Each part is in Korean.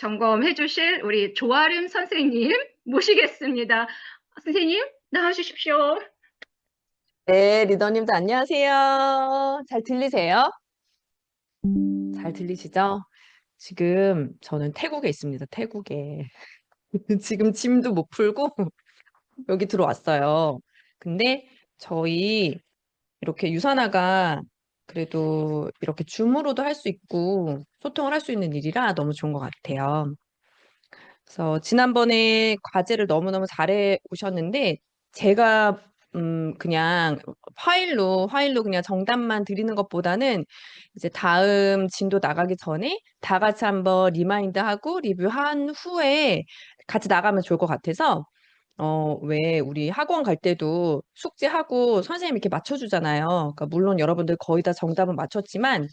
점검해 주실 우리 조아름 선생님 모시겠습니다. 선생님 나와 주십시오. 네, 리더님도 안녕하세요. 잘 들리세요? 잘 들리시죠? 지금 저는 태국에 있습니다. 태국에. 지금 짐도 못 풀고 여기 들어왔어요. 근데 저희 이렇게 유산화가 그래도 이렇게 줌으로도 할 수 있고 소통을 할 수 있는 일이라 너무 좋은 것 같아요. 그래서 지난번에 과제를 너무너무 잘해 오셨는데 제가 그냥 파일로 그냥 정답만 드리는 것보다는 이제 다음 진도 나가기 전에 다 같이 한번 리마인드하고 리뷰한 후에 같이 나가면 좋을 것 같아서 왜 우리 학원 갈 때도 숙제하고 선생님 이렇게 맞춰주잖아요. 그러니까 물론 여러분들 거의 다 정답은 맞췄지만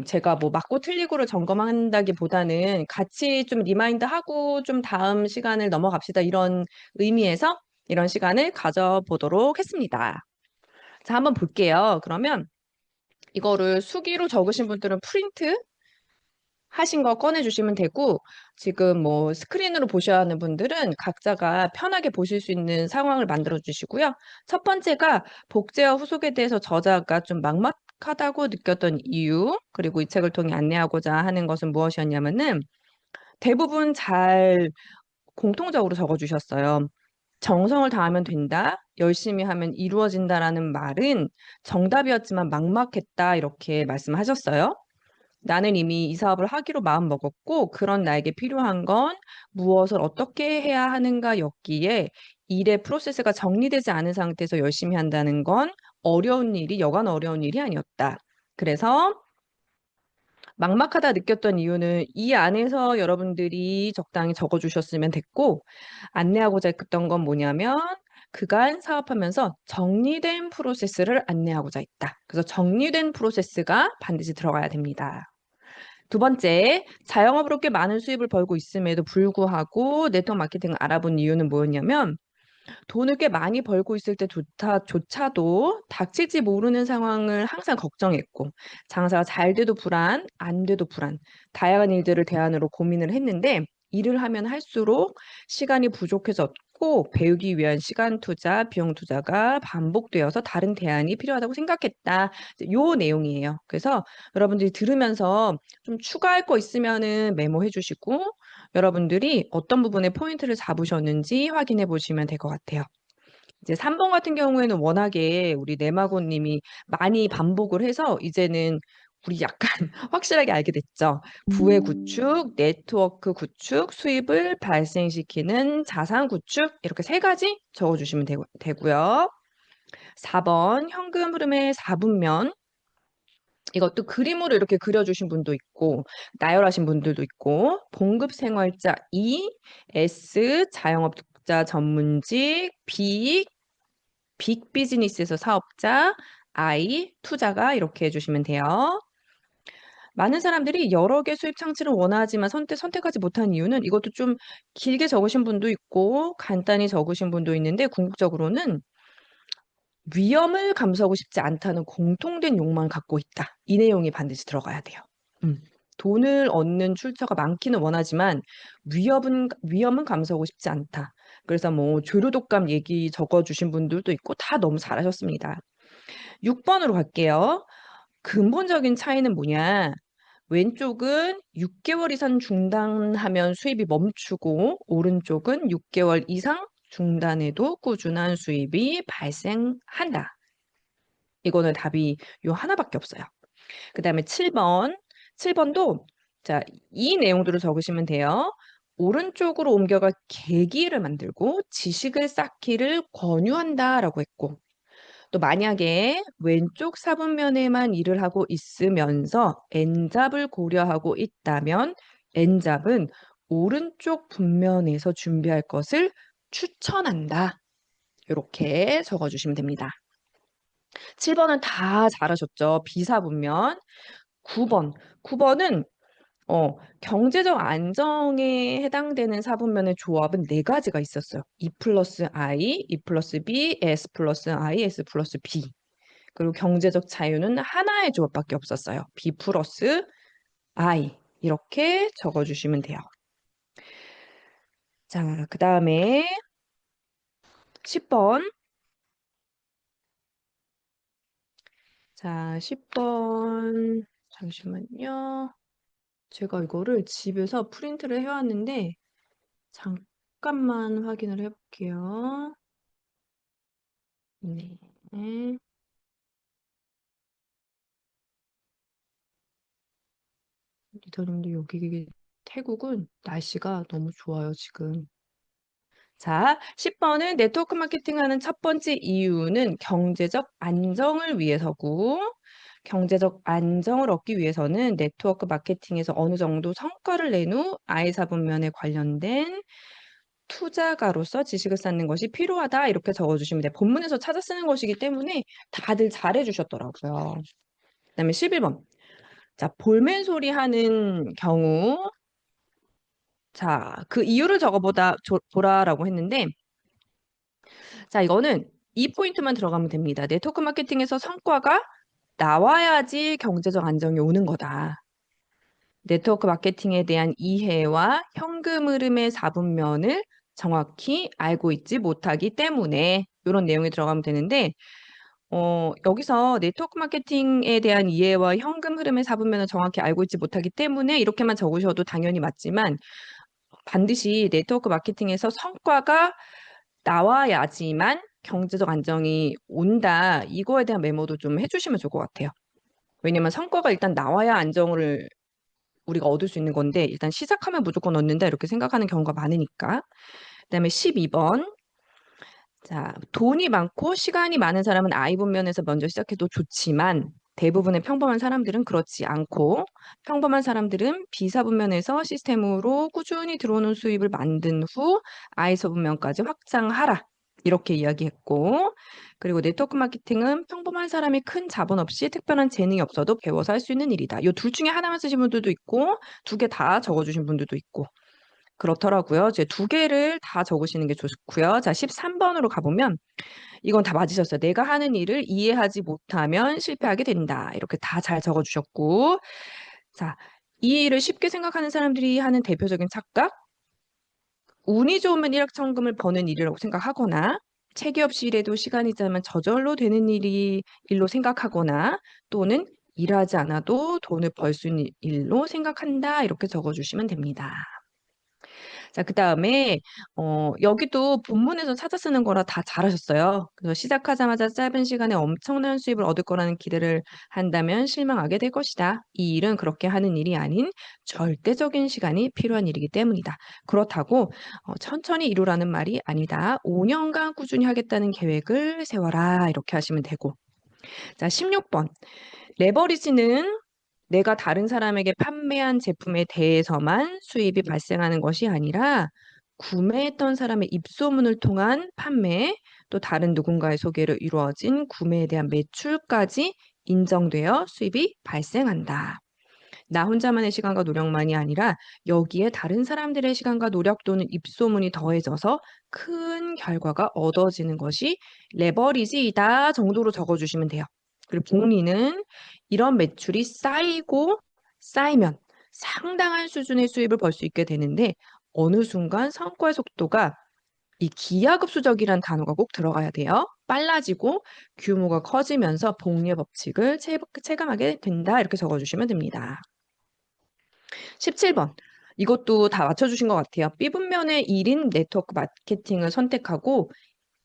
제가 뭐 맞고 틀리고를 점검한다기보다는 같이 좀 리마인드하고 좀 다음 시간을 넘어갑시다. 이런 의미에서 이런 시간을 가져보도록 했습니다. 자, 한번 볼게요. 그러면 이거를 수기로 적으신 분들은 프린트 하신 거 꺼내주시면 되고, 지금 뭐 스크린으로 보셔야 하는 분들은 각자가 편하게 보실 수 있는 상황을 만들어 주시고요. 첫 번째가 복제와 후속에 대해서 저자가 좀 막막하다고 느꼈던 이유, 그리고 이 책을 통해 안내하고자 하는 것은 무엇이었냐면은 대부분 잘 공통적으로 적어 주셨어요. 정성을 다하면 된다, 열심히 하면 이루어진다라는 말은 정답이었지만 막막했다, 이렇게 말씀하셨어요. 나는 이미 이 사업을 하기로 마음먹었고, 그런 나에게 필요한 건 무엇을 어떻게 해야 하는가였기에 일의 프로세스가 정리되지 않은 상태에서 열심히 한다는 건 여간 어려운 일이 아니었다. 그래서 막막하다 느꼈던 이유는 이 안에서 여러분들이 적당히 적어주셨으면 됐고, 안내하고자 했던 건 뭐냐면 그간 사업하면서 정리된 프로세스를 안내하고자 했다. 그래서 정리된 프로세스가 반드시 들어가야 됩니다. 두 번째, 자영업으로 꽤 많은 수입을 벌고 있음에도 불구하고 네트워크 마케팅을 알아본 이유는 뭐였냐면 돈을 꽤 많이 벌고 있을 때조차도 닥칠지 모르는 상황을 항상 걱정했고 장사가 잘 돼도 불안, 안 돼도 불안, 다양한 일들을 대안으로 고민을 했는데 일을 하면 할수록 시간이 부족해졌고 배우기 위한 시간 투자, 비용 투자가 반복되어서 다른 대안이 필요하다고 생각했다. 요 내용이에요. 그래서 여러분들이 들으면서 좀 추가할 거 있으면은 메모해 주시고 여러분들이 어떤 부분에 포인트를 잡으셨는지 확인해 보시면 될 것 같아요. 이제 3번 같은 경우에는 워낙에 우리 네마고 님이 많이 반복을 해서 이제는 우리 약간 확실하게 알게 됐죠. 부의 구축, 네트워크 구축, 수입을 발생시키는 자산 구축 이렇게 세 가지 적어 주시면 되고요. 4번 현금 흐름의 4분면 이것도 그림으로 이렇게 그려주신 분도 있고 나열하신 분들도 있고 봉급 생활자 2, S 자영업자 전문직, 빅 비즈니스에서 사업자, I 투자가 이렇게 해주시면 돼요. 많은 사람들이 여러 개 수입 창출을 원하지만 선택하지 못한 이유는 이것도 좀 길게 적으신 분도 있고 간단히 적으신 분도 있는데 궁극적으로는 위험을 감수하고 싶지 않다는 공통된 욕망을 갖고 있다. 이 내용이 반드시 들어가야 돼요. 음. 돈을 얻는 출처가 많기는 원하지만 위험은 감수하고 싶지 않다. 그래서 뭐 조류독감 얘기 적어주신 분들도 있고 다 너무 잘하셨습니다. 6번으로 갈게요. 근본적인 차이는 뭐냐? 왼쪽은 6개월 이상 중단하면 수입이 멈추고 오른쪽은 6개월 이상 중단해도 꾸준한 수입이 발생한다. 이거는 답이 요 하나밖에 없어요. 그다음에 7번. 7번도 자, 이 내용들을 적으시면 돼요. 오른쪽으로 옮겨갈 계기를 만들고 지식을 쌓기를 권유한다라고 했고 또 만약에 왼쪽 사분면에만 일을 하고 있으면서 N잡을 고려하고 있다면 N잡은 오른쪽 분면에서 준비할 것을 추천한다. 이렇게 적어주시면 됩니다. 7번은 다 잘하셨죠. 비사분면. 9번. 9번은 경제적 안정에 해당되는 사분면의 조합은 네 가지가 있었어요. E 플러스 I, E 플러스 B, S 플러스 I, S 플러스 B. 그리고 경제적 자유는 하나의 조합밖에 없었어요. B 플러스 I. 이렇게 적어주시면 돼요. 자, 그 다음에 10번. 자, 10번. 잠시만요. 제가 이거를 집에서 프린트를 해왔는데, 잠깐만 확인을 해볼게요. 네. 리더님도 여기 태국은 날씨가 너무 좋아요, 지금. 자, 10번은 네트워크 마케팅하는 첫 번째 이유는 경제적 안정을 위해서고, 경제적 안정을 얻기 위해서는 네트워크 마케팅에서 어느 정도 성과를 낸 후 아이사분면에 관련된 투자가로서 지식을 쌓는 것이 필요하다. 이렇게 적어주시면 돼요. 본문에서 찾아 쓰는 것이기 때문에 다들 잘해 주셨더라고요. 그다음에 11번. 자, 볼멘 소리 하는 경우, 자, 그 이유를 보라라고 했는데, 자, 이거는 이 포인트만 들어가면 됩니다. 네트워크 마케팅에서 성과가 나와야지 경제적 안정이 오는 거다. 네트워크 마케팅에 대한 이해와 현금 흐름의 4분면을 정확히 알고 있지 못하기 때문에 이런 내용이 들어가면 되는데, 여기서 네트워크 마케팅에 대한 이해와 현금 흐름의 4분면을 정확히 알고 있지 못하기 때문에 이렇게만 적으셔도 당연히 맞지만 반드시 네트워크 마케팅에서 성과가 나와야지만 경제적 안정이 온다. 이거에 대한 메모도 좀 해주시면 좋을 것 같아요. 왜냐면 성과가 일단 나와야 안정을 우리가 얻을 수 있는 건데 일단 시작하면 무조건 얻는다 이렇게 생각하는 경우가 많으니까. 그다음에 12번. 자, 돈이 많고 시간이 많은 사람은 I 분면에서 먼저 시작해도 좋지만 대부분의 평범한 사람들은 그렇지 않고 평범한 사람들은 B사 분면에서 시스템으로 꾸준히 들어오는 수입을 만든 후 I사 분면까지 확장하라. 이렇게 이야기했고 그리고 네트워크 마케팅은 평범한 사람이 큰 자본 없이 특별한 재능이 없어도 배워서 할 수 있는 일이다. 이 둘 중에 하나만 쓰신 분들도 있고 두 개 다 적어주신 분들도 있고 그렇더라고요. 이제 두 개를 다 적으시는 게 좋고요. 자, 13번으로 가보면 이건 다 맞으셨어요. 내가 하는 일을 이해하지 못하면 실패하게 된다. 이렇게 다 잘 적어주셨고 자, 이 일을 쉽게 생각하는 사람들이 하는 대표적인 착각 운이 좋으면 일확천금을 버는 일이라고 생각하거나 체계 없이 일해도 시간이 지나면 저절로 되는 일로 생각하거나 또는 일하지 않아도 돈을 벌 수 있는 일로 생각한다. 이렇게 적어주시면 됩니다. 자, 그다음에 여기도 본문에서 찾아 쓰는 거라 다 잘하셨어요. 그래서 시작하자마자 짧은 시간에 엄청난 수입을 얻을 거라는 기대를 한다면 실망하게 될 것이다. 이 일은 그렇게 하는 일이 아닌 절대적인 시간이 필요한 일이기 때문이다. 그렇다고 천천히 이루라는 말이 아니다. 5년간 꾸준히 하겠다는 계획을 세워라. 이렇게 하시면 되고. 자, 16번. 레버리지는 내가 다른 사람에게 판매한 제품에 대해서만 수입이 발생하는 것이 아니라 구매했던 사람의 입소문을 통한 판매, 또 다른 누군가의 소개로 이루어진 구매에 대한 매출까지 인정되어 수입이 발생한다. 나 혼자만의 시간과 노력만이 아니라 여기에 다른 사람들의 시간과 노력 또는 입소문이 더해져서 큰 결과가 얻어지는 것이 레버리지이다 정도로 적어주시면 돼요. 그리고 복리는 이런 매출이 쌓이고 쌓이면 상당한 수준의 수입을 벌 수 있게 되는데 어느 순간 성과의 속도가 이 기하급수적이란 단어가 꼭 들어가야 돼요. 빨라지고 규모가 커지면서 복리의 법칙을 체감하게 된다. 이렇게 적어주시면 됩니다. 17번. 이것도 다 맞춰주신 것 같아요. B분면의 1인 네트워크 마케팅을 선택하고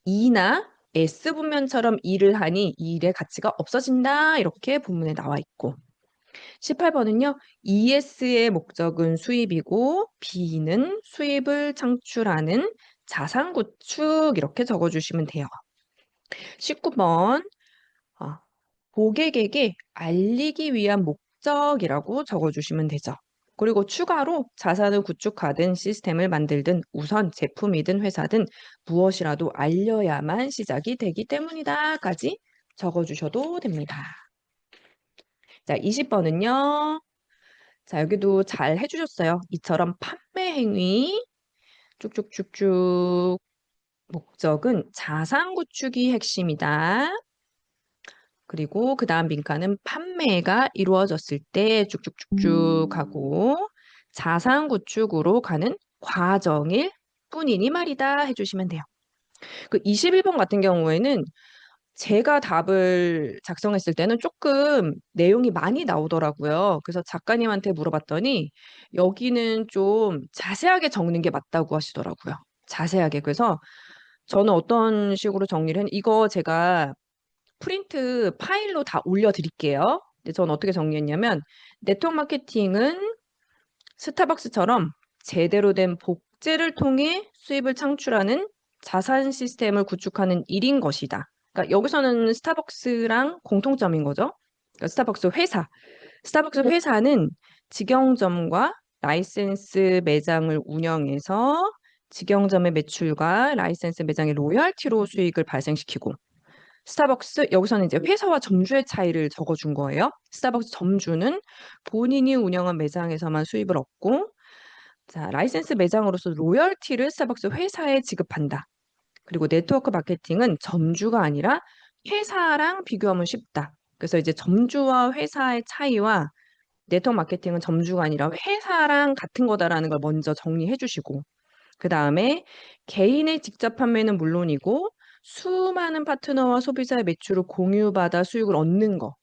E나 S분면처럼 일을 하니 이 일의 가치가 없어진다. 이렇게 본문에 나와 있고. 18번은요. ES의 목적은 수입이고 B는 수입을 창출하는 자산 구축 이렇게 적어주시면 돼요. 19번. 고객에게 알리기 위한 목적이라고 적어주시면 되죠. 그리고 추가로 자산을 구축하든 시스템을 만들든 우선 제품이든 회사든 무엇이라도 알려야만 시작이 되기 때문이다까지 적어주셔도 됩니다. 자, 20번은요. 자, 여기도 잘 해주셨어요. 이처럼 판매 행위 쭉쭉쭉쭉 목적은 자산 구축이 핵심이다. 그리고 그 다음 빈칸은 판매가 이루어졌을 때 쭉쭉쭉쭉 하고 자산 구축으로 가는 과정일 뿐이니 말이다 해주시면 돼요. 그 21번 같은 경우에는 제가 답을 작성했을 때는 조금 내용이 많이 나오더라고요. 그래서 작가님한테 물어봤더니 여기는 좀 자세하게 적는 게 맞다고 하시더라고요. 자세하게. 그래서 저는 어떤 식으로 정리를 이거 제가 프린트 파일로 다 올려드릴게요. 근데 저는 어떻게 정리했냐면 네트워크 마케팅은 스타벅스처럼 제대로 된 복제를 통해 수입을 창출하는 자산 시스템을 구축하는 일인 것이다. 그러니까 여기서는 스타벅스랑 공통점인 거죠. 그러니까 스타벅스 회사는 직영점과 라이센스 매장을 운영해서 직영점의 매출과 라이센스 매장의 로열티로 수익을 발생시키고 스타벅스 여기서는 이제 회사와 점주의 차이를 적어준 거예요. 스타벅스 점주는 본인이 운영한 매장에서만 수입을 얻고 자, 라이센스 매장으로서 로열티를 스타벅스 회사에 지급한다. 그리고 네트워크 마케팅은 점주가 아니라 회사랑 비교하면 쉽다. 그래서 이제 점주와 회사의 차이와 네트워크 마케팅은 점주가 아니라 회사랑 같은 거다라는 걸 먼저 정리해 주시고 그다음에 개인의 직접 판매는 물론이고 수많은 파트너와 소비자의 매출을 공유받아 수익을 얻는 거.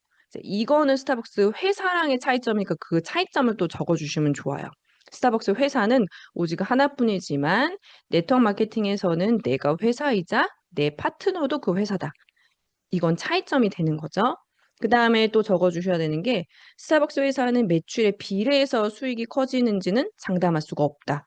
이거는 스타벅스 회사랑의 차이점이니까 그 차이점을 또 적어주시면 좋아요. 스타벅스 회사는 오직 하나뿐이지만 네트워크 마케팅에서는 내가 회사이자 내 파트너도 그 회사다. 이건 차이점이 되는 거죠. 그 다음에 또 적어주셔야 되는 게 스타벅스 회사는 매출에 비례해서 수익이 커지는지는 장담할 수가 없다.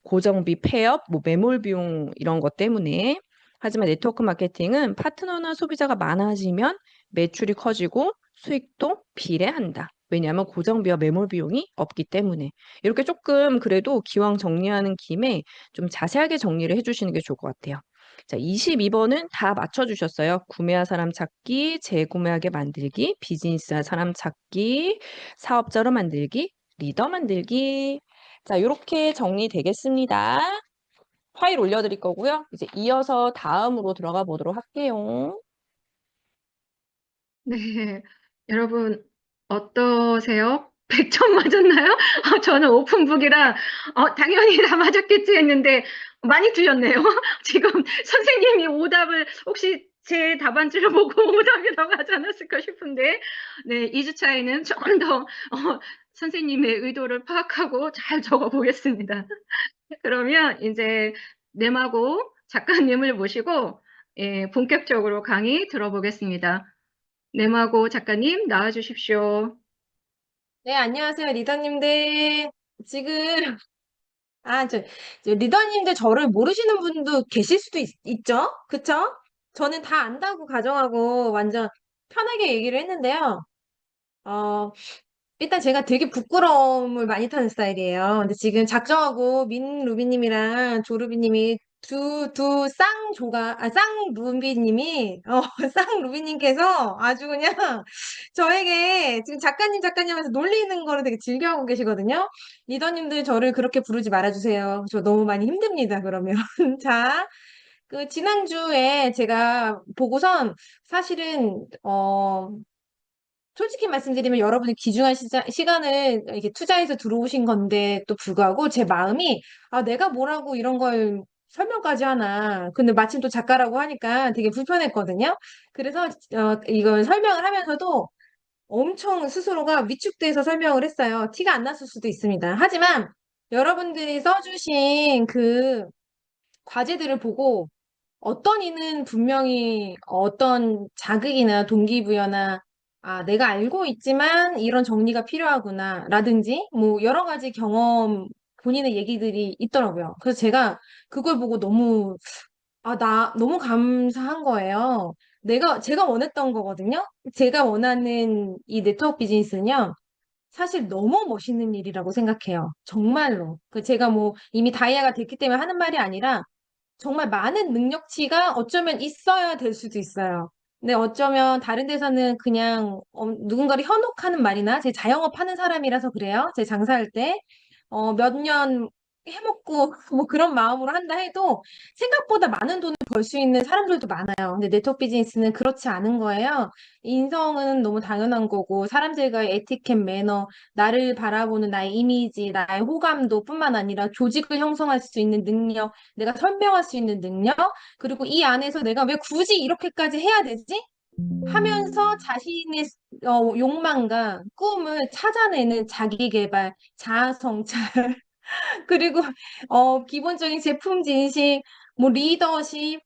고정비, 폐업, 뭐 매몰 비용 이런 것 때문에. 하지만 네트워크 마케팅은 파트너나 소비자가 많아지면 매출이 커지고 수익도 비례한다. 왜냐하면 고정비와 매몰 비용이 없기 때문에. 이렇게 조금 그래도 기왕 정리하는 김에 좀 자세하게 정리를 해주시는 게 좋을 것 같아요. 자, 22번은 다 맞춰주셨어요. 구매할 사람 찾기, 재구매하게 만들기, 비즈니스할 사람 찾기, 사업자로 만들기, 리더 만들기. 자, 이렇게 정리되겠습니다. 파일 올려드릴 거고요. 이제 이어서 다음으로 들어가 보도록 할게요. 네, 여러분 어떠세요? 100점 맞았나요? 저는 오픈북이라 당연히 다 맞았겠지 했는데 많이 틀렸네요. 지금 선생님이 오답을 혹시 제 답안지를 보고 오답이 나가지 않았을까 싶은데 네, 2주 차에는 조금 더 선생님의 의도를 파악하고 잘 적어 보겠습니다. 그러면 이제 nem하고 작가님을 모시고 예, 본격적으로 강의 들어보겠습니다. nem하고 작가님 나와주십시오. 네, 안녕하세요, 리더님들. 지금, 저 리더님들 저를 모르시는 분도 계실 수도 있죠? 그쵸? 저는 다 안다고 가정하고 완전 편하게 얘기를 했는데요. 어, 일단 제가 되게 부끄러움을 많이 타는 스타일이에요. 근데 지금 작정하고 민루비님이랑 조루비님이 쌍루비님이, 쌍루비님께서 아주 그냥 저에게 지금 작가님 하면서 놀리는 거를 되게 즐겨하고 계시거든요. 리더님들 저를 그렇게 부르지 말아주세요. 저 너무 많이 힘듭니다, 그러면. 자, 그 지난주에 제가 보고선 사실은, 솔직히 말씀드리면 여러분이 귀중한 시간을 이렇게 투자해서 들어오신 건데 또 불구하고 제 마음이 내가 뭐라고 이런 걸 설명까지 하나. 근데 마침 또 작가라고 하니까 되게 불편했거든요. 그래서 이걸 설명을 하면서도 엄청 스스로가 위축돼서 설명을 했어요. 티가 안 났을 수도 있습니다. 하지만 여러분들이 써주신 그 과제들을 보고 어떤 이는 분명히 어떤 자극이나 동기부여나 내가 알고 있지만 이런 정리가 필요하구나 라든지 뭐 여러 가지 경험 본인의 얘기들이 있더라고요. 그래서 제가 그걸 보고 나 너무 감사한 거예요. 제가 원했던 거거든요. 제가 원하는 이 네트워크 비즈니스는요. 사실 너무 멋있는 일이라고 생각해요. 정말로. 제가 뭐 이미 다이아가 됐기 때문에 하는 말이 아니라 정말 많은 능력치가 어쩌면 있어야 될 수도 있어요. 근데 어쩌면 다른 데서는 그냥 누군가를 현혹하는 말이나 제 자영업 하는 사람이라서 그래요. 제 장사할 때 몇 년 해먹고 뭐 그런 마음으로 한다 해도 생각보다 많은 돈을 벌 수 있는 사람들도 많아요. 근데 네트워크 비즈니스는 그렇지 않은 거예요. 인성은 너무 당연한 거고 사람들과의 에티켓, 매너, 나를 바라보는 나의 이미지, 나의 호감도 뿐만 아니라 조직을 형성할 수 있는 능력, 내가 설명할 수 있는 능력, 그리고 이 안에서 내가 왜 굳이 이렇게까지 해야 되지? 하면서 자신의 욕망과 꿈을 찾아내는 자기 개발, 자아 성찰, 그리고 기본적인 제품 진식, 뭐 리더십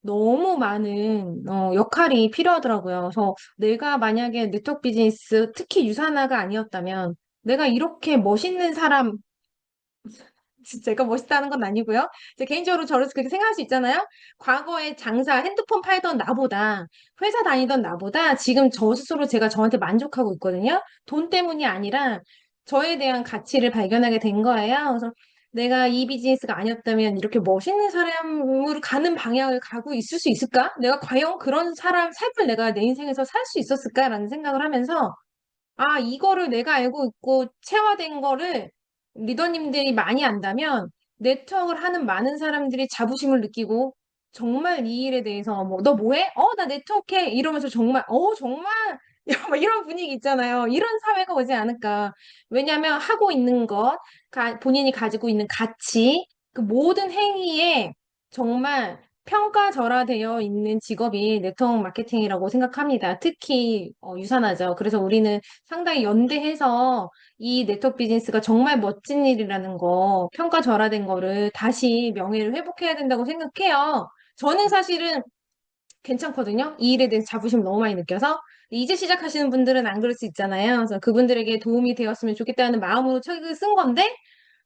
너무 많은 역할이 필요하더라고요. 그래서 내가 만약에 네트워크 비즈니스, 특히 유산화가 아니었다면 내가 이렇게 멋있는 사람, 제가 멋있다는 건 아니고요. 제 개인적으로 저를 그렇게 생각할 수 있잖아요. 과거에 장사, 핸드폰 팔던 나보다, 회사 다니던 나보다 지금 저 스스로 제가 저한테 만족하고 있거든요. 돈 때문이 아니라 저에 대한 가치를 발견하게 된 거예요. 그래서 내가 이 비즈니스가 아니었다면 이렇게 멋있는 사람으로 가는 방향을 가고 있을 수 있을까? 내가 과연 그런 사람, 삶을 내가 내 인생에서 살 수 있었을까라는 생각을 하면서 아, 이거를 내가 알고 있고 체화된 거를 리더님들이 많이 안다면 네트워크를 하는 많은 사람들이 자부심을 느끼고 정말 이 일에 대해서 뭐, 너 뭐해? 나 네트워크 해. 이러면서 정말, 정말 막 이런 분위기 있잖아요. 이런 사회가 오지 않을까. 왜냐하면 하고 있는 것, 본인이 가지고 있는 가치, 그 모든 행위에 정말 평가절하되어 있는 직업이 네트워크 마케팅이라고 생각합니다. 특히 유산하죠. 그래서 우리는 상당히 연대해서 이 네트워크 비즈니스가 정말 멋진 일이라는 거, 평가절하된 거를 다시 명예를 회복해야 된다고 생각해요. 저는 사실은 괜찮거든요. 이 일에 대해서 자부심을 너무 많이 느껴서. 이제 시작하시는 분들은 안 그럴 수 있잖아요. 그래서 그분들에게 도움이 되었으면 좋겠다는 마음으로 책을 쓴 건데,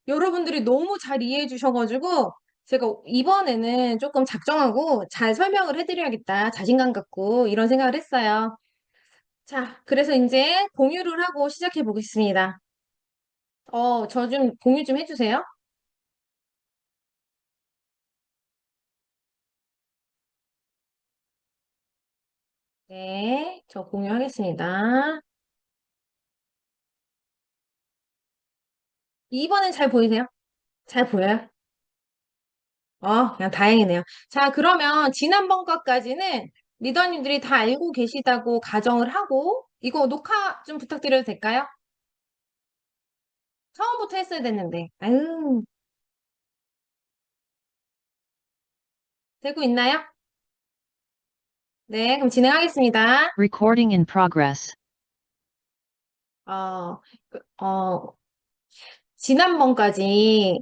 여러분들이 너무 잘 이해해 주셔가지고, 제가 이번에는 조금 작정하고 잘 설명을 해드려야겠다. 자신감 갖고 이런 생각을 했어요. 자, 그래서 이제 공유를 하고 시작해 보겠습니다. 저 좀 공유 좀 해주세요. 네, 저 공유하겠습니다. 이번엔 잘 보이세요? 잘 보여요? 그냥 다행이네요. 자, 그러면 지난번 것까지는 리더님들이 다 알고 계시다고 가정을 하고, 이거 녹화 좀 부탁드려도 될까요? 처음부터 했어야 됐는데. 아유, 되고 있나요? 네, 그럼 진행하겠습니다. Recording in progress. 어, 어, 지난번까지,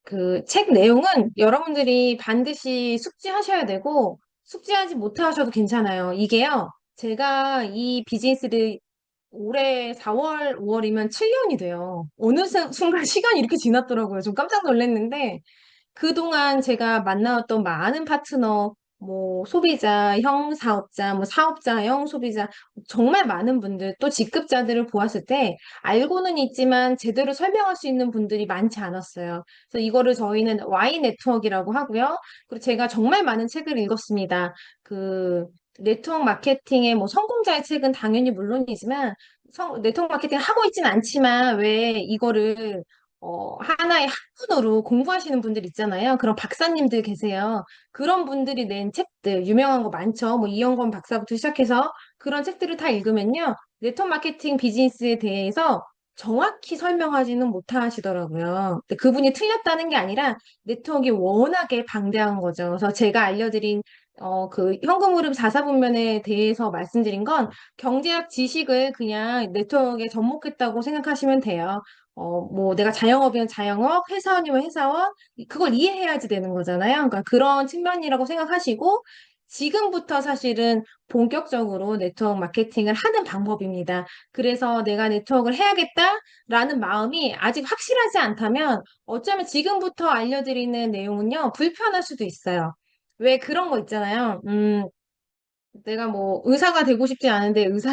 그 책 내용은 여러분들이 반드시 숙지하셔야 되고, 숙지하지 못하셔도 괜찮아요. 이게요, 제가 이 비즈니스를 올해 4월, 5월이면 7년이 돼요. 어느 순간 시간이 이렇게 지났더라고요. 좀 깜짝 놀랐는데, 그동안 제가 만나왔던 많은 파트너, 뭐, 소비자형 사업자, 뭐, 사업자형 소비자, 정말 많은 분들, 또 직급자들을 보았을 때, 알고는 있지만 제대로 설명할 수 있는 분들이 많지 않았어요. 그래서 이거를 저희는 Y 네트워크라고 하고요. 그리고 제가 정말 많은 책을 읽었습니다. 그, 네트워크 마케팅의 뭐 성공자의 책은 당연히 물론이지만, 네트워크 마케팅 하고 있진 않지만, 왜 이거를 하나의 학문으로 공부하시는 분들 있잖아요. 그런 박사님들 계세요. 그런 분들이 낸 책들, 유명한 거 많죠. 뭐, 이영건 박사부터 시작해서 그런 책들을 다 읽으면요. 네트워크 마케팅 비즈니스에 대해서 정확히 설명하지는 못하시더라고요. 근데 그분이 틀렸다는 게 아니라 네트워크가 워낙에 방대한 거죠. 그래서 제가 알려드린 그 현금 흐름 4사분면에 대해서 말씀드린 건 경제학 지식을 그냥 네트워크에 접목했다고 생각하시면 돼요. 뭐 내가 자영업이면 자영업, 회사원이면 회사원, 그걸 이해해야지 되는 거잖아요. 그러니까 그런 측면이라고 생각하시고 지금부터 사실은 본격적으로 네트워크 마케팅을 하는 방법입니다. 그래서 내가 네트워크를 해야겠다라는 마음이 아직 확실하지 않다면 어쩌면 지금부터 알려드리는 내용은요, 불편할 수도 있어요. 왜 그런 거 있잖아요. 내가 뭐 의사가 되고 싶지 않은데 의사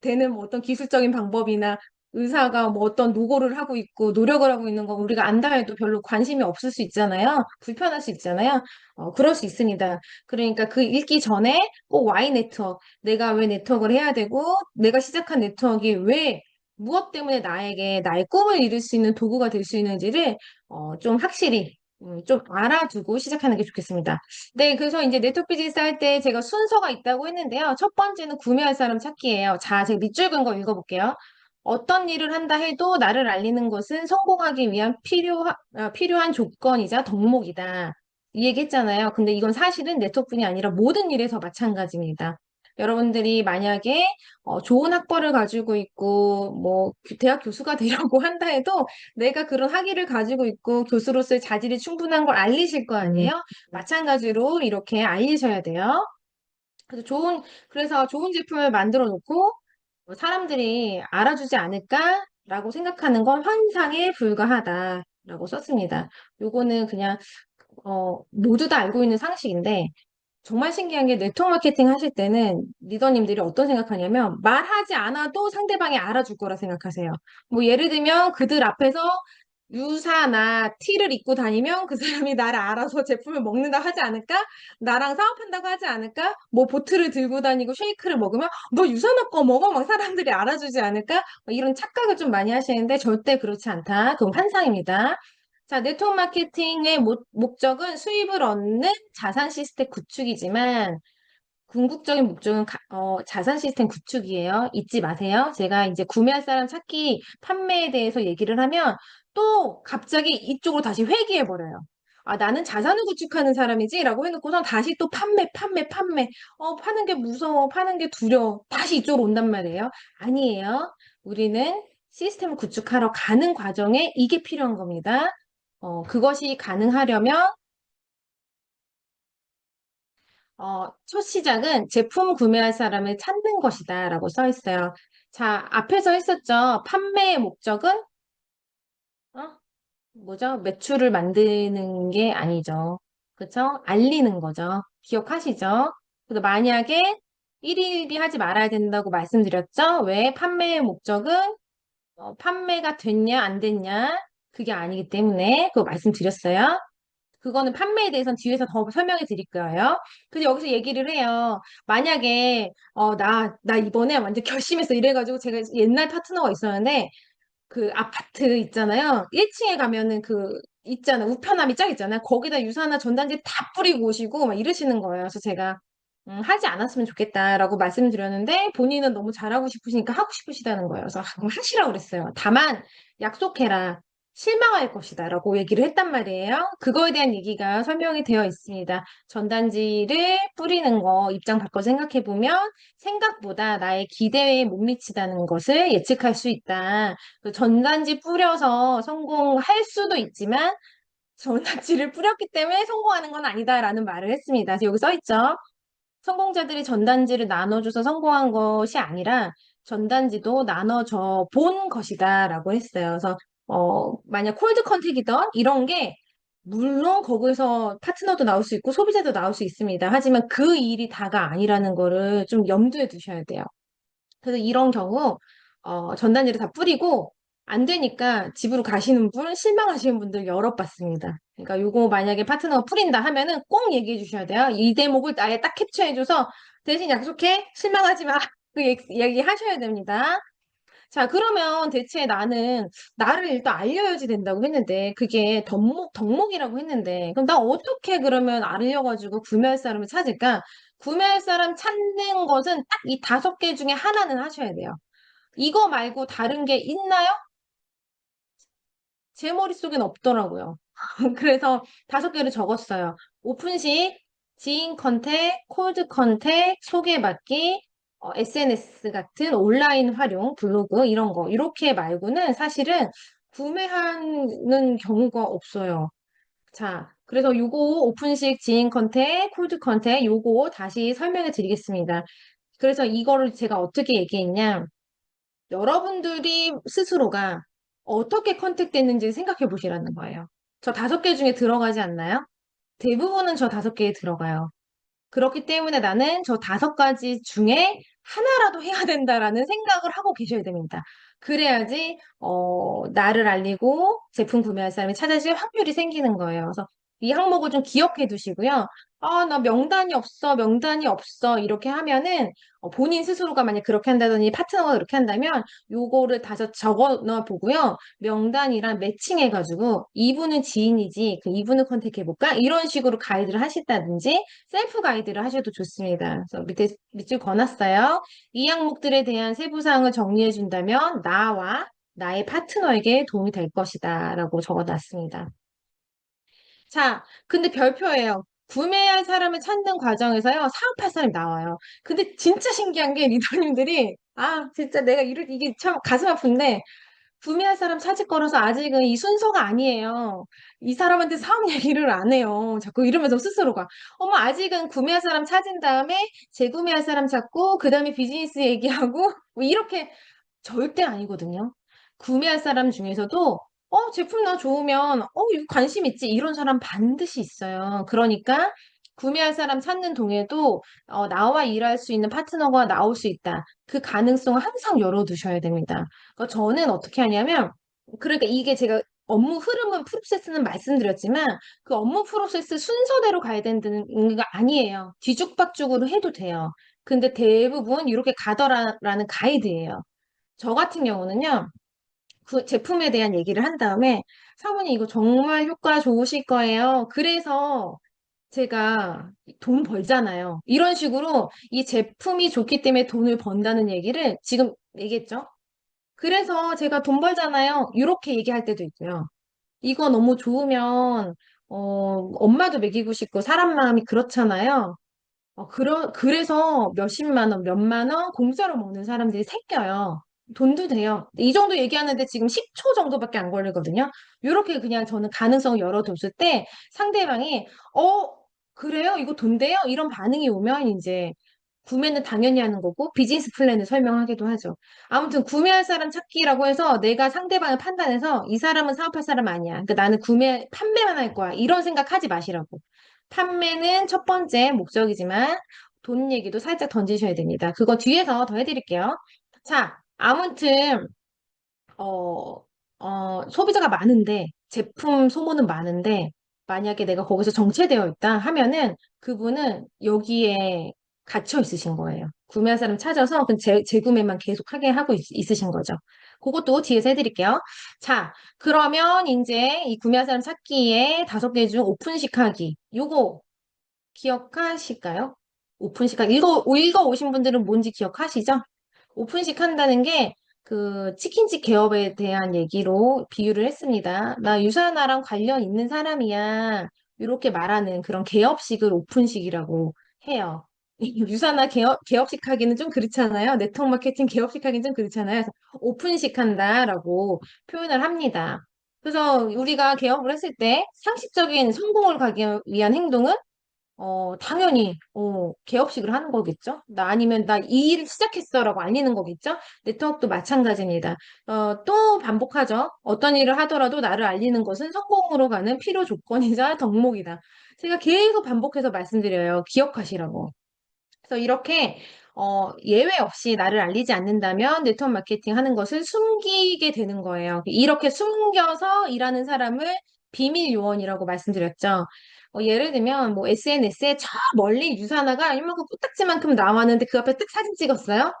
되는 뭐 어떤 기술적인 방법이나 의사가 뭐 어떤 노고를 하고 있고 노력을 하고 있는 거 우리가 안다 해도 별로 관심이 없을 수 있잖아요. 불편할 수 있잖아요. 그럴 수 있습니다. 그러니까 그 읽기 전에 꼭 Y 네트워크, 내가 왜 네트워크를 해야 되고 내가 시작한 네트워크가 왜 무엇 때문에 나에게 나의 꿈을 이룰 수 있는 도구가 될 수 있는지를 좀 확실히 좀 알아두고 시작하는 게 좋겠습니다. 네, 그래서 이제 네트워크 비즈니스 할 때 제가 순서가 있다고 했는데요. 첫 번째는 구매할 사람 찾기예요. 자, 제가 밑줄 긋은 거 읽어볼게요. 어떤 일을 한다 해도 나를 알리는 것은 성공하기 위한 필요한 조건이자 덕목이다. 이 얘기 했잖아요. 근데 이건 사실은 네트워크뿐이 아니라 모든 일에서 마찬가지입니다. 여러분들이 만약에 좋은 학벌을 가지고 있고 뭐 대학 교수가 되려고 한다 해도 내가 그런 학위를 가지고 있고 교수로서의 자질이 충분한 걸 알리실 거 아니에요? 마찬가지로 이렇게 알리셔야 돼요. 그래서 좋은 제품을 만들어 놓고 사람들이 알아주지 않을까라고 생각하는 건 환상에 불과하다라고 썼습니다. 요거는 그냥 모두 다 알고 있는 상식인데 정말 신기한 게 네트워크 마케팅 하실 때는 리더님들이 어떤 생각하냐면 말하지 않아도 상대방이 알아줄 거라 생각하세요. 뭐 예를 들면 그들 앞에서 유사나 티를 입고 다니면 그 사람이 나를 알아서 제품을 먹는다 하지 않을까? 나랑 사업한다고 하지 않을까? 뭐 보트를 들고 다니고 쉐이크를 먹으면 너 유사나 거 먹어? 막 사람들이 알아주지 않을까? 막 이런 착각을 좀 많이 하시는데 절대 그렇지 않다. 그건 환상입니다. 자, 네트워크 마케팅의 목적은 수입을 얻는 자산 시스템 구축이지만 궁극적인 목적은 자산 시스템 구축이에요. 잊지 마세요. 제가 이제 구매할 사람 찾기 판매에 대해서 얘기를 하면 또 갑자기 이쪽으로 다시 회귀해버려요. 아, 나는 자산을 구축하는 사람이지? 라고 해놓고선 다시 또 판매. 파는 게 무서워. 파는 게 두려워. 다시 이쪽으로 온단 말이에요. 아니에요. 우리는 시스템을 구축하러 가는 과정에 이게 필요한 겁니다. 그것이 가능하려면 첫 시작은 제품 구매할 사람을 찾는 것이다 라고 써 있어요. 자, 앞에서 했었죠. 판매의 목적은 어? 뭐죠? 매출을 만드는 게 아니죠. 그쵸? 알리는 거죠. 기억하시죠? 그래서 만약에 1위 하지 말아야 된다고 말씀드렸죠? 왜? 판매의 목적은 판매가 됐냐, 안 됐냐? 그게 아니기 때문에 그거 말씀드렸어요. 그거는 판매에 대해서는 뒤에서 더 설명해 드릴 거예요. 근데 여기서 얘기를 해요. 만약에, 나 이번에 완전 결심했어. 이래가지고 제가 옛날 파트너가 있었는데, 그 아파트 있잖아요. 1층에 가면은 우편함이 쫙 있잖아요. 거기다 유사나 전단지 다 뿌리고 오시고 막 이러시는 거예요. 그래서 제가, 하지 않았으면 좋겠다라고 말씀드렸는데, 본인은 너무 잘하고 싶으시니까 하고 싶으시다는 거예요. 그래서 그럼 하시라고 그랬어요. 다만, 약속해라. 실망할 것이다 라고 얘기를 했단 말이에요. 그거에 대한 얘기가 설명이 되어 있습니다. 전단지를 뿌리는 거 입장 바꿔 생각해 보면 생각보다 나의 기대에 못 미치다는 것을 예측할 수 있다. 그 전단지 뿌려서 성공할 수도 있지만 전단지를 뿌렸기 때문에 성공하는 건 아니다라는 말을 했습니다. 그래서 여기 써 있죠. 성공자들이 전단지를 나눠줘서 성공한 것이 아니라 전단지도 나눠줘 본 것이다라고 했어요. 그래서 만약 콜드 컨택이던 이런 게 물론 거기서 파트너도 나올 수 있고 소비자도 나올 수 있습니다. 하지만 그 일이 다가 아니라는 거를 좀 염두에 두셔야 돼요. 그래서 이런 경우 전단지를 다 뿌리고 안 되니까 집으로 가시는 분, 실망하시는 분들 여러 봤습니다. 그러니까 요거 만약에 파트너가 뿌린다 하면은 꼭 얘기해 주셔야 돼요. 이 대목을 아예 딱 캡처해줘서 대신 약속해? 실망하지 마. 그 얘기 하셔야 됩니다. 자, 그러면 대체 나는 나를 일단 알려야지 된다고 했는데 그게 덕목이라고 했는데 그럼 나 어떻게 그러면 알려가지고 구매할 사람을 찾을까? 구매할 사람 찾는 것은 딱 이 5개 중에 하나는 하셔야 돼요. 이거 말고 다른 게 있나요? 제 머릿속엔 없더라고요. 그래서 5개를 적었어요. 오픈식, 지인 컨택, 콜드 컨택, 소개받기, SNS 같은 온라인 활용, 블로그 이런 거. 이렇게 말고는 사실은 구매하는 경우가 없어요. 자, 그래서 요거 오픈식, 지인 컨택, 콜드 컨택 요거 다시 설명해 드리겠습니다. 그래서 이거를 제가 어떻게 얘기했냐. 여러분들이 스스로가 어떻게 컨택됐는지 생각해 보시라는 거예요. 저 5개 중에 들어가지 않나요? 대부분은 저 5개에 들어가요. 그렇기 때문에 나는 저 5가지 중에 하나라도 해야 된다라는 생각을 하고 계셔야 됩니다. 그래야지, 나를 알리고 제품 구매할 사람이 찾아질 확률이 생기는 거예요. 그래서 이 항목을 좀 기억해 두시고요. 아, 나 명단이 없어, 명단이 없어. 이렇게 하면은 본인 스스로가 만약 그렇게 한다더니 파트너가 그렇게 한다면 요거를 다시 적어 놔 보고요. 명단이랑 매칭해가지고 이분은 지인이지, 그 이분을 컨택해볼까? 이런 식으로 가이드를 하신다든지 셀프 가이드를 하셔도 좋습니다. 그래서 밑줄 그어놨어요. 이 항목들에 대한 세부 사항을 정리해 준다면 나와 나의 파트너에게 도움이 될 것이다 라고 적어놨습니다. 자, 근데 별표예요. 구매할 사람을 찾는 과정에서요, 사업할 사람이 나와요. 근데 진짜 신기한 게 리더님들이, 아, 진짜 내가 이게 참 가슴 아픈데, 구매할 사람 찾을 거라서 아직은 이 순서가 아니에요. 이 사람한테 사업 얘기를 안 해요. 자꾸 이러면서 스스로가. 어머, 아직은 구매할 사람 찾은 다음에 재구매할 사람 찾고, 그 다음에 비즈니스 얘기하고, 뭐 이렇게 절대 아니거든요. 구매할 사람 중에서도 제품 나 좋으면 이거 관심 있지 이런 사람 반드시 있어요. 그러니까 구매할 사람 찾는 동에도 나와 일할 수 있는 파트너가 나올 수 있다. 그 가능성을 항상 열어두셔야 됩니다. 그러니까 저는 어떻게 하냐면 그러니까 이게 제가 업무 흐름은 프로세스는 말씀드렸지만 그 업무 프로세스 순서대로 가야 되는 거 아니에요. 뒤죽박죽으로 해도 돼요. 근데 대부분 이렇게 가더라라는 가이드예요. 저 같은 경우는요, 그 제품에 대한 얘기를 한 다음에 사모님 이거 정말 효과 좋으실 거예요. 그래서 제가 돈 벌잖아요. 이런 식으로 이 제품이 좋기 때문에 돈을 번다는 얘기를 지금 얘기했죠. 그래서 제가 돈 벌잖아요. 이렇게 얘기할 때도 있고요. 이거 너무 좋으면 엄마도 먹이고 싶고 사람 마음이 그렇잖아요. 그래서 몇십만 원, 몇만 원 공짜로 먹는 사람들이 생겨요. 돈도 돼요. 이 정도 얘기하는데 지금 10초 정도밖에 안 걸리거든요. 이렇게 그냥 저는 가능성을 열어뒀을 때 상대방이, 그래요? 이거 돈 돼요? 이런 반응이 오면 이제 구매는 당연히 하는 거고 비즈니스 플랜을 설명하기도 하죠. 아무튼 구매할 사람 찾기라고 해서 내가 상대방을 판단해서 이 사람은 사업할 사람 아니야. 그러니까 나는 판매만 할 거야. 이런 생각하지 마시라고. 판매는 첫 번째 목적이지만 돈 얘기도 살짝 던지셔야 됩니다. 그거 뒤에서 더 해드릴게요. 자, 아무튼 소비자가 많은데 제품 소모는 많은데 만약에 내가 거기서 정체되어 있다 하면은 그분은 여기에 갇혀 있으신 거예요. 구매할 사람 찾아서 그 재구매만 계속 하게 하고 있으신 거죠. 그것도 뒤에서 해드릴게요. 자, 그러면 이제 이 구매할 사람 찾기에 5개 중 오픈식 하기. 요거 기억하실까요? 오픈식 하기. 읽어오신 분들은 뭔지 기억하시죠? 오픈식 한다는 게 그 치킨집 개업에 대한 얘기로 비유를 했습니다. 나 유사나랑 관련 있는 사람이야. 이렇게 말하는 그런 개업식을 오픈식이라고 해요. 유사나 개업식 하기는 좀 그렇잖아요. 네트워크 마케팅 개업식 하기는 좀 그렇잖아요. 그래서 오픈식 한다라고 표현을 합니다. 그래서 우리가 개업을 했을 때 상식적인 성공을 가기 위한 행동은 당연히, 개업식을 하는 거겠죠? 아니면 나 이 일을 시작했어라고 알리는 거겠죠? 네트워크도 마찬가지입니다. 또 반복하죠. 어떤 일을 하더라도 나를 알리는 것은 성공으로 가는 필요 조건이자 덕목이다. 제가 계속 반복해서 말씀드려요. 기억하시라고. 그래서 이렇게, 예외 없이 나를 알리지 않는다면 네트워크 마케팅 하는 것을 숨기게 되는 거예요. 이렇게 숨겨서 일하는 사람을 비밀 요원이라고 말씀드렸죠. 예를 들면 뭐 SNS에 저 멀리 유사나가 이만큼 코딱지만큼 나왔는데 그 앞에 딱 사진 찍었어요.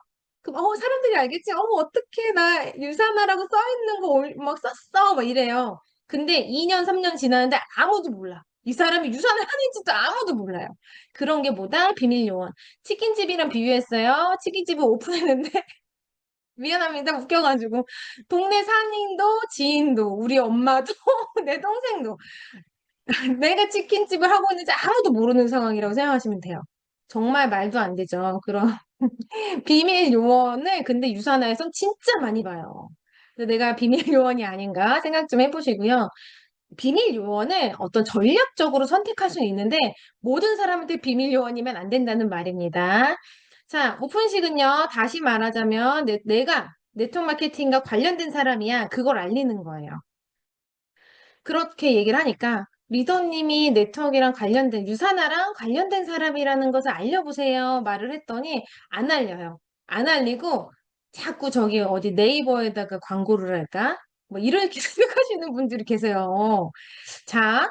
그럼 사람들이 알겠지. 어떡해 나 유사나라고 써 있는 거 막 썼어 막 이래요. 근데 2년 3년 지났는데 아무도 몰라. 이 사람이 유산을 하는지도 아무도 몰라요. 그런 게 뭐다? 비밀 요원. 치킨집이랑 비유했어요. 치킨집을 오픈했는데 미안합니다. 웃겨가지고 동네 상인도 지인도 우리 엄마도 내 동생도 내가 치킨집을 하고 있는지 아무도 모르는 상황이라고 생각하시면 돼요. 정말 말도 안 되죠. 그런 비밀 요원을 근데 유산화에선 진짜 많이 봐요. 그래서 내가 비밀 요원이 아닌가 생각 좀 해보시고요. 비밀 요원을 어떤 전략적으로 선택할 수는 있는데 모든 사람한테 비밀 요원이면 안 된다는 말입니다. 자, 오픈식은요. 다시 말하자면 내가 네트워크 마케팅과 관련된 사람이야. 그걸 알리는 거예요. 그렇게 얘기를 하니까 리더님이 네트워크랑 관련된 유사나랑 관련된 사람이라는 것을 알려보세요. 말을 했더니 안 알려요. 안 알리고 자꾸 저기 어디 네이버에다가 광고를 할까? 뭐 이렇게 생각하시는 분들이 계세요. 자,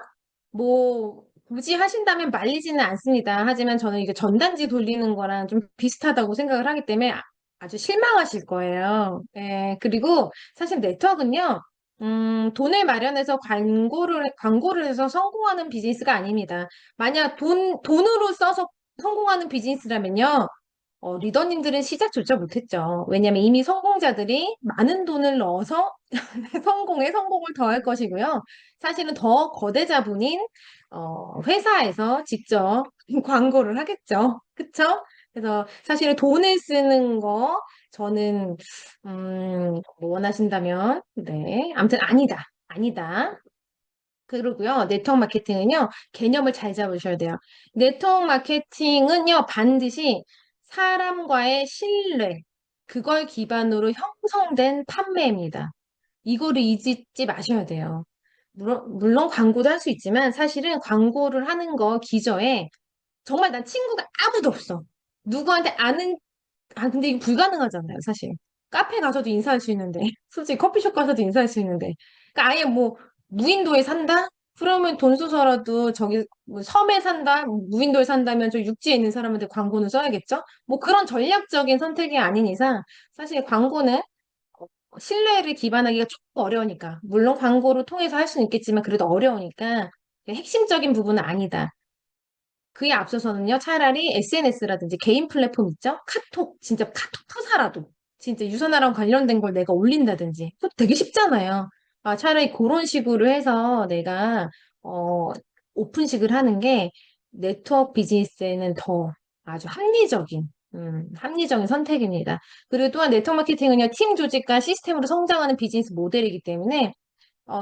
뭐, 굳이 하신다면 말리지는 않습니다. 하지만 저는 이게 전단지 돌리는 거랑 좀 비슷하다고 생각을 하기 때문에 아주 실망하실 거예요. 예, 그리고 사실 네트워크는요, 돈을 마련해서 광고를 해서 성공하는 비즈니스가 아닙니다. 만약 돈으로 써서 성공하는 비즈니스라면요, 리더님들은 시작조차 못했죠. 왜냐하면 이미 성공자들이 많은 돈을 넣어서 성공에 성공을 더할 것이고요. 사실은 더 거대 자본인 회사에서 직접 광고를 하겠죠. 그쵸? 그래서 사실은 돈을 쓰는 거 저는 뭐 원하신다면 네. 아무튼 아니다. 아니다. 그러고요. 네트워크 마케팅은요. 개념을 잘 잡으셔야 돼요. 네트워크 마케팅은요. 반드시 사람과의 신뢰, 그걸 기반으로 형성된 판매입니다. 이거를 잊지 마셔야 돼요. 물론 광고도 할 수 있지만 사실은 광고를 하는 거 기저에 정말 난 친구가 아무도 없어. 누구한테 근데 이거 불가능하잖아요, 사실. 카페 가서도 인사할 수 있는데, 솔직히 커피숍 가서도 인사할 수 있는데. 그러니까 아예 뭐, 무인도에 산다? 그러면 돈 써서라도 저기 뭐 섬에 산다? 무인도에 산다면 저 육지에 있는 사람한테 광고는 써야겠죠? 뭐 그런 전략적인 선택이 아닌 이상, 사실 광고는 신뢰를 기반하기가 조금 어려우니까. 물론 광고를 통해서 할 수는 있겠지만, 그래도 어려우니까, 핵심적인 부분은 아니다. 그에 앞서서는요, 차라리 SNS라든지 개인 플랫폼 있죠? 카톡, 진짜 카톡 프사라도. 진짜 유선화랑 관련된 걸 내가 올린다든지. 그거 되게 쉽잖아요. 차라리 그런 식으로 해서 내가, 어, 오픈식을 하는 게 네트워크 비즈니스에는 더 아주 합리적인 선택입니다. 그리고 또한 네트워크 마케팅은요, 팀 조직과 시스템으로 성장하는 비즈니스 모델이기 때문에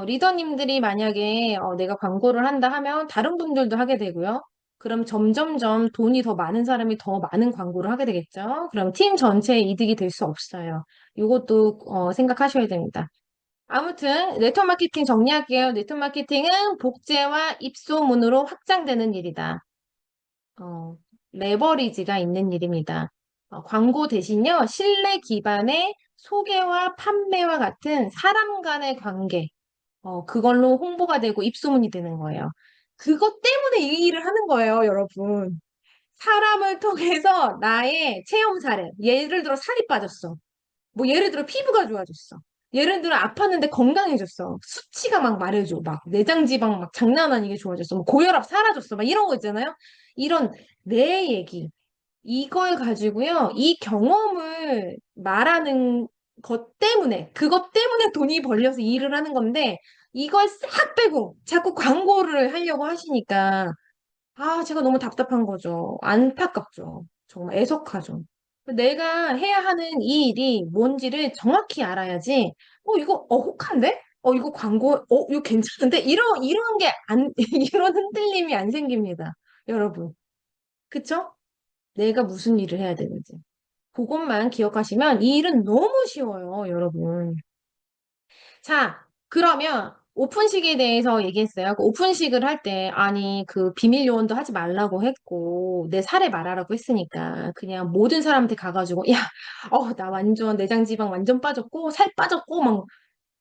리더님들이 만약에 내가 광고를 한다 하면 다른 분들도 하게 되고요. 그럼 점점점 돈이 더 많은 사람이 더 많은 광고를 하게 되겠죠. 그럼 팀 전체의 이득이 될 수 없어요. 이것도 생각하셔야 됩니다. 아무튼 네트워크 마케팅 정리할게요. 네트워크 마케팅은 복제와 입소문으로 확장되는 일이다. 어, 레버리지가 있는 일입니다. 광고 대신요, 신뢰 기반의 소개와 판매와 같은 사람 간의 관계, 그걸로 홍보가 되고 입소문이 되는 거예요. 그것 때문에 이 일을 하는 거예요, 여러분. 사람을 통해서 나의 체험 사례, 예를 들어 살이 빠졌어. 뭐 예를 들어 피부가 좋아졌어. 예를 들어 아팠는데 건강해졌어. 수치가 막 말해줘. 막 내장 지방 막 장난 아니게 좋아졌어. 뭐 고혈압 사라졌어. 막 이런 거 있잖아요. 이런 내 얘기. 이걸 가지고요. 이 경험을 말하는 그것 때문에 돈이 벌려서 일을 하는 건데, 이걸 싹 빼고 자꾸 광고를 하려고 하시니까, 제가 너무 답답한 거죠. 안타깝죠. 정말 애석하죠. 내가 해야 하는 이 일이 뭔지를 정확히 알아야지, 이거, 혹한데? 이거 광고, 이거 괜찮은데? 이런 게 이런 흔들림이 안 생깁니다. 여러분. 그쵸? 내가 무슨 일을 해야 되는지. 그것만 기억하시면 이 일은 너무 쉬워요, 여러분. 자, 그러면 오픈식에 대해서 얘기했어요. 그 오픈식을 할 때, 아니, 그 비밀 요원도 하지 말라고 했고, 내 사례 말하라고 했으니까, 그냥 모든 사람한테 가가지고, 야, 나 완전 내장 지방 완전 빠졌고, 살 빠졌고, 막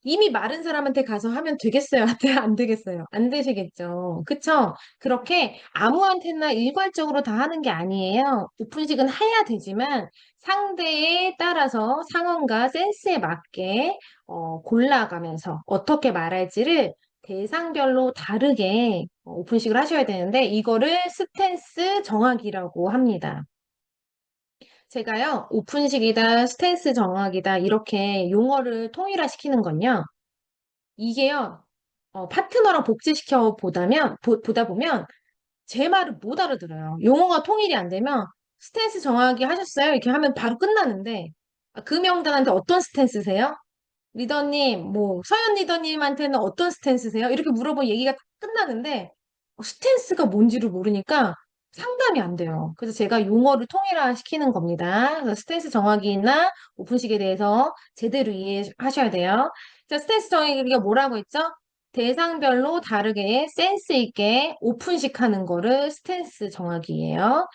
이미 마른 사람한테 가서 하면 되겠어요? 안 되겠어요? 안 되시겠죠? 그쵸? 그렇게 아무한테나 일괄적으로 다 하는 게 아니에요. 오픈식은 해야 되지만 상대에 따라서 상황과 센스에 맞게 골라가면서 어떻게 말할지를 대상별로 다르게 오픈식을 하셔야 되는데 이거를 스탠스 정하기라고 합니다. 제가요, 오픈식이다, 스탠스 정하기다, 이렇게 용어를 통일화시키는 건요. 이게요, 파트너랑 보다 보면 제 말을 못 알아들어요. 용어가 통일이 안 되면 스탠스 정하기 하셨어요? 이렇게 하면 바로 끝나는데, 그 명단한테 어떤 스탠스세요? 리더님, 뭐, 서현 리더님한테는 어떤 스탠스세요? 이렇게 물어보면 얘기가 끝나는데, 스탠스가 뭔지를 모르니까 상담이 안 돼요. 그래서 제가 용어를 통일화시키는 겁니다. 그래서 스탠스 정하기나 오픈식에 대해서 제대로 이해하셔야 돼요. 자, 스탠스 정하기가 뭐라고 했죠? 대상별로 다르게 센스 있게 오픈식 하는 거를 스탠스 정하기예요.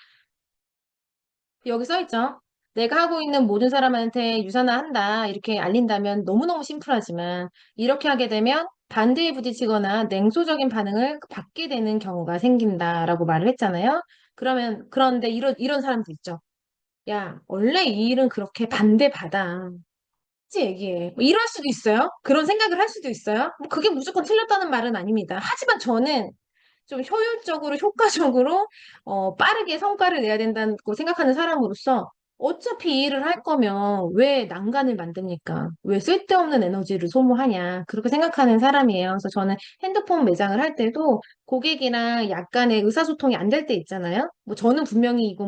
여기 써 있죠? 내가 하고 있는 모든 사람한테 유산화한다. 이렇게 알린다면 너무너무 심플하지만 이렇게 하게 되면 반대에 부딪히거나 냉소적인 반응을 받게 되는 경우가 생긴다라고 말을 했잖아요. 그런데 이런 사람도 있죠. 야, 원래 이 일은 그렇게 반대받아. 그치, 얘기해. 뭐 이럴 수도 있어요. 그런 생각을 할 수도 있어요. 뭐 그게 무조건 틀렸다는 말은 아닙니다. 하지만 저는 좀 효율적으로, 효과적으로, 빠르게 성과를 내야 된다고 생각하는 사람으로서 어차피 이 일을 할 거면 왜 난간을 만듭니까? 왜 쓸데없는 에너지를 소모하냐? 그렇게 생각하는 사람이에요. 그래서 저는 핸드폰 매장을 할 때도 고객이랑 약간의 의사소통이 안 될 때 있잖아요. 뭐 저는 분명히 이거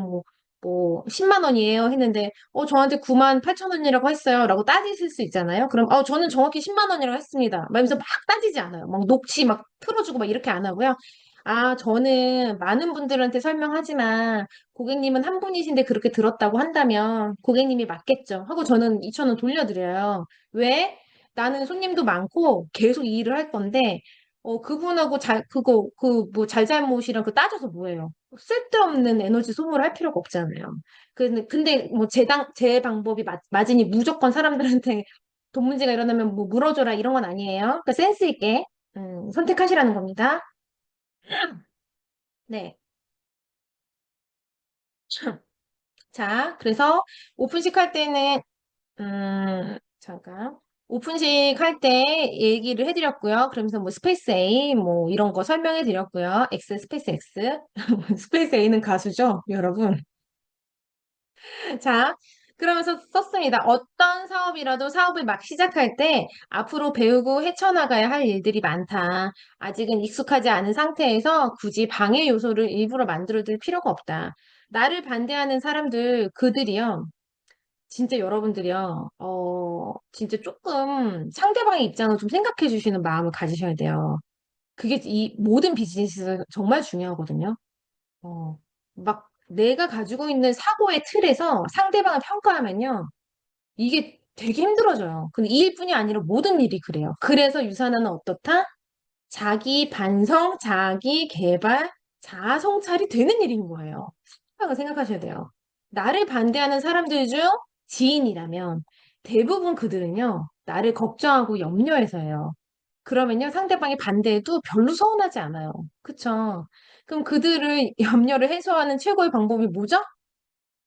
뭐 10만 원이에요 했는데 저한테 9만 8천 원이라고 했어요 라고 따지실 수 있잖아요. 그럼 저는 정확히 10만 원이라고 했습니다. 말면서 막 따지지 않아요. 막 녹취 막 틀어주고 막 이렇게 안 하고요. 저는 많은 분들한테 설명하지만 고객님은 한 분이신데 그렇게 들었다고 한다면 고객님이 맞겠죠 하고 저는 2천 원 돌려드려요. 왜? 나는 손님도 많고 계속 이 일을 할 건데 그분하고 뭐 잘잘못이랑 그 따져서 뭐예요? 쓸데없는 에너지 소모를 할 필요가 없잖아요. 근데 뭐 제 방법이 맞으니 무조건 사람들한테 돈 문제가 일어나면 뭐 물어줘라 이런 건 아니에요. 그러니까 센스 있게 선택하시라는 겁니다. 네. 자, 그래서 오픈식 할 때는, 잠깐. 오픈식 할 때 얘기를 해드렸고요. 그러면서 뭐 스페이스 A 뭐 이런 거 설명해 드렸고요. X 스페이스 X. 스페이스 A는 가수죠, 여러분. 자, 그러면서 썼습니다. 어떤 사업이라도 사업을 막 시작할 때 앞으로 배우고 헤쳐나가야 할 일들이 많다. 아직은 익숙하지 않은 상태에서 굳이 방해 요소를 일부러 만들어둘 필요가 없다. 나를 반대하는 사람들, 그들이요. 진짜 여러분들이요. 진짜 조금 상대방의 입장을 좀 생각해 주시는 마음을 가지셔야 돼요. 그게 이 모든 비즈니스에서 정말 중요하거든요. 어, 막 내가 가지고 있는 사고의 틀에서 상대방을 평가하면요. 이게 되게 힘들어져요. 근데 이 일뿐이 아니라 모든 일이 그래요. 그래서 유산화는 어떻다? 자기 반성, 자기 개발, 자아 성찰이 되는 일인 거예요. 생각을 생각하셔야 돼요. 나를 반대하는 사람들 중 지인이라면 대부분 그들은요, 나를 걱정하고 염려해서요. 그러면요, 상대방이 반대해도 별로 서운하지 않아요. 그쵸? 그럼 그들을 염려를 해소하는 최고의 방법이 뭐죠?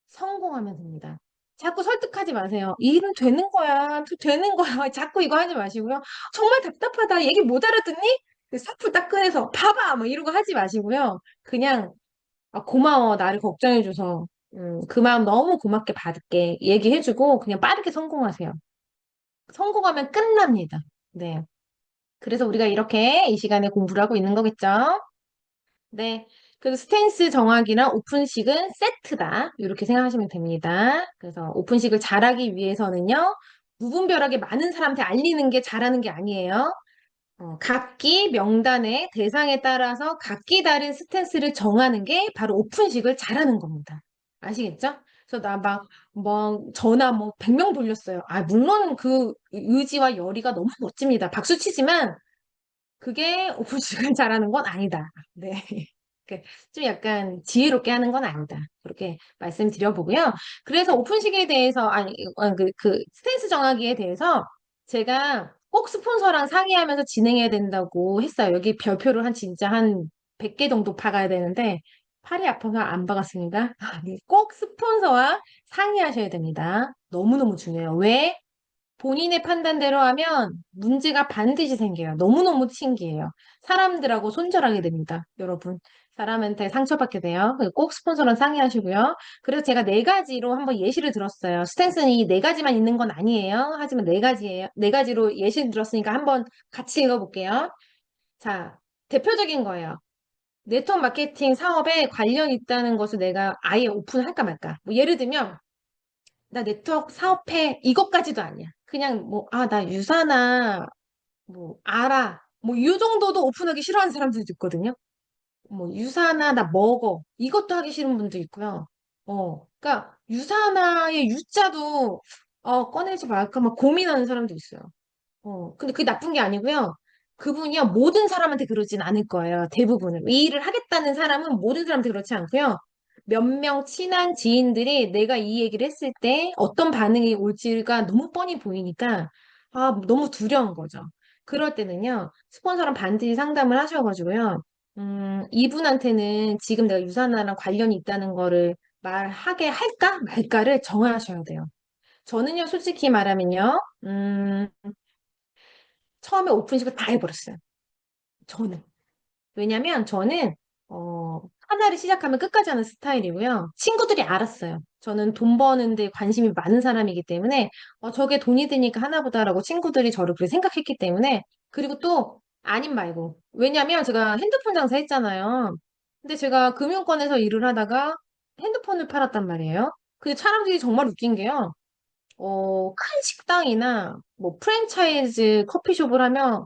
성공하면 됩니다. 자꾸 설득하지 마세요. 이 일은 되는 거야. 되는 거야. 자꾸 이거 하지 마시고요. 정말 답답하다. 얘기 못 알아듣니? 사풀 딱 꺼내서 봐봐. 뭐 이러고 하지 마시고요. 그냥 고마워. 나를 걱정해줘서. 그 마음 너무 고맙게 받을게. 얘기해주고 그냥 빠르게 성공하세요. 성공하면 끝납니다. 네. 그래서 우리가 이렇게 이 시간에 공부를 하고 있는 거겠죠? 네. 그래서 스탠스 정하기랑 오픈식은 세트다. 이렇게 생각하시면 됩니다. 그래서 오픈식을 잘하기 위해서는요, 무분별하게 많은 사람한테 알리는 게 잘하는 게 아니에요. 각기 명단의 대상에 따라서 각기 다른 스탠스를 정하는 게 바로 오픈식을 잘하는 겁니다. 아시겠죠? 그래서 나 전화 100명 돌렸어요. 물론 그 의지와 열의가 너무 멋집니다. 박수 치지만 그게 오픈식을 잘하는 건 아니다. 네. 좀 약간 지혜롭게 하는 건 아니다. 그렇게 말씀드려보고요. 그래서 오픈식에 대해서, 그 스탠스 정하기에 대해서 제가 꼭 스폰서랑 상의하면서 진행해야 된다고 했어요. 여기 별표를 진짜 한 100개 정도 박아야 되는데, 팔이 아파서 안 박았습니다. 꼭 스폰서와 상의하셔야 됩니다. 너무너무 중요해요. 왜? 본인의 판단대로 하면 문제가 반드시 생겨요. 너무너무 신기해요. 사람들하고 손절하게 됩니다. 여러분. 사람한테 상처받게 돼요. 꼭 스폰서랑 상의하시고요. 그래서 제가 네 가지로 한번 예시를 들었어요. 스탠스는 이 네 가지만 있는 건 아니에요. 하지만 네 가지예요. 네 가지로 예시를 들었으니까 한번 같이 읽어볼게요. 자, 대표적인 거예요. 네트워크 마케팅 사업에 관련 있다는 것을 내가 아예 오픈할까 말까. 뭐 예를 들면 나 네트워크 사업해 이것까지도 아니야. 그냥 나 유사나 알아. 이 정도도 오픈하기 싫어하는 사람들도 있거든요. 유사나 나 먹어. 이것도 하기 싫은 분도 있고요. 그러니까 유사나의 유자도 꺼내지 말까 막 고민하는 사람도 있어요. 근데 그게 나쁜 게 아니고요. 그분이요, 모든 사람한테 그러진 않을 거예요. 대부분은. 이 일을 하겠다는 사람은 모든 사람한테 그렇지 않고요. 몇 명 친한 지인들이 내가 이 얘기를 했을 때 어떤 반응이 올지가 너무 뻔히 보이니까, 너무 두려운 거죠. 그럴 때는요, 스폰서랑 반드시 상담을 하셔가지고요, 이분한테는 지금 내가 유산화랑 관련이 있다는 거를 말하게 할까 말까를 정하셔야 돼요. 저는요, 솔직히 말하면요, 처음에 오픈식을 다 해버렸어요. 저는. 왜냐면 저는 하나를 시작하면 끝까지 하는 스타일이고요. 친구들이 알았어요. 저는 돈 버는데 관심이 많은 사람이기 때문에 저게 돈이 드니까 하나보다라고 친구들이 저를 그렇게 생각했기 때문에 그리고 또 아님 말고 왜냐면 제가 핸드폰 장사 했잖아요. 근데 제가 금융권에서 일을 하다가 핸드폰을 팔았단 말이에요. 근데 사람들이 정말 웃긴 게요. 큰 식당이나 뭐 프랜차이즈 커피숍을 하면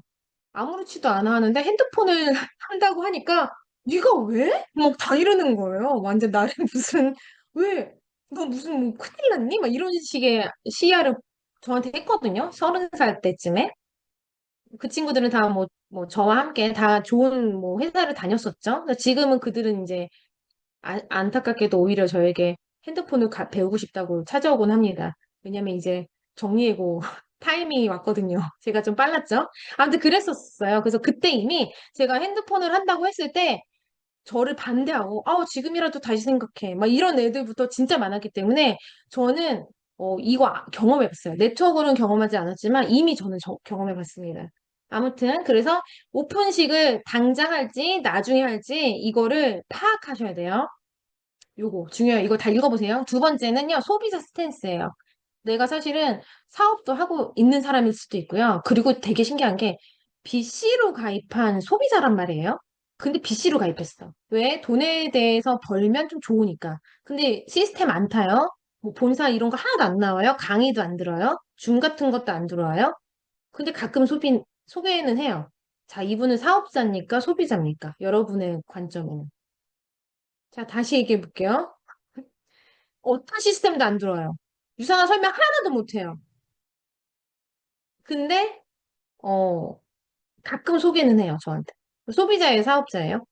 아무렇지도 않아 하는데 핸드폰을 한다고 하니까 네가 왜? 막 다 이러는 거예요. 완전 나를 무슨 왜? 너 무슨 뭐 큰일 났니? 막 이런 식의 시야를 저한테 했거든요. 30살 때쯤에. 그 친구들은 다 뭐 저와 함께 다 좋은 뭐 회사를 다녔었죠. 근데 지금은 그들은 이제 안타깝게도 오히려 저에게 핸드폰을 배우고 싶다고 찾아오곤 합니다. 왜냐면 이제 정리해고 타이밍이 왔거든요. 제가 좀 빨랐죠? 아무튼 그랬었어요. 그래서 그때 이미 제가 핸드폰을 한다고 했을 때 저를 반대하고, 지금이라도 다시 생각해. 막 이런 애들부터 진짜 많았기 때문에 저는 이거 경험해봤어요. 네트워크는 경험하지 않았지만 이미 저는 경험해봤습니다. 아무튼 그래서 오픈식을 당장 할지 나중에 할지 이거를 파악하셔야 돼요. 요거 중요해요. 이거 다 읽어보세요. 두 번째는요, 소비자 스탠스예요. 내가 사실은 사업도 하고 있는 사람일 수도 있고요. 그리고 되게 신기한 게 BC로 가입한 소비자란 말이에요. 근데 BC로 가입했어. 왜? 돈에 대해서 벌면 좀 좋으니까. 근데 시스템 안 타요. 뭐 본사 이런 거 하나도 안 나와요. 강의도 안 들어요. 줌 같은 것도 안 들어와요. 근데 가끔 소개는 해요. 자, 이분은 사업자입니까? 소비자입니까? 여러분의 관점에는. 자, 다시 얘기해 볼게요. 어떤 시스템도 안 들어와요. 유상한 설명 하나도 못해요. 근데 어 가끔 소개는 해요, 저한테. 소비자예요, 사업자예요?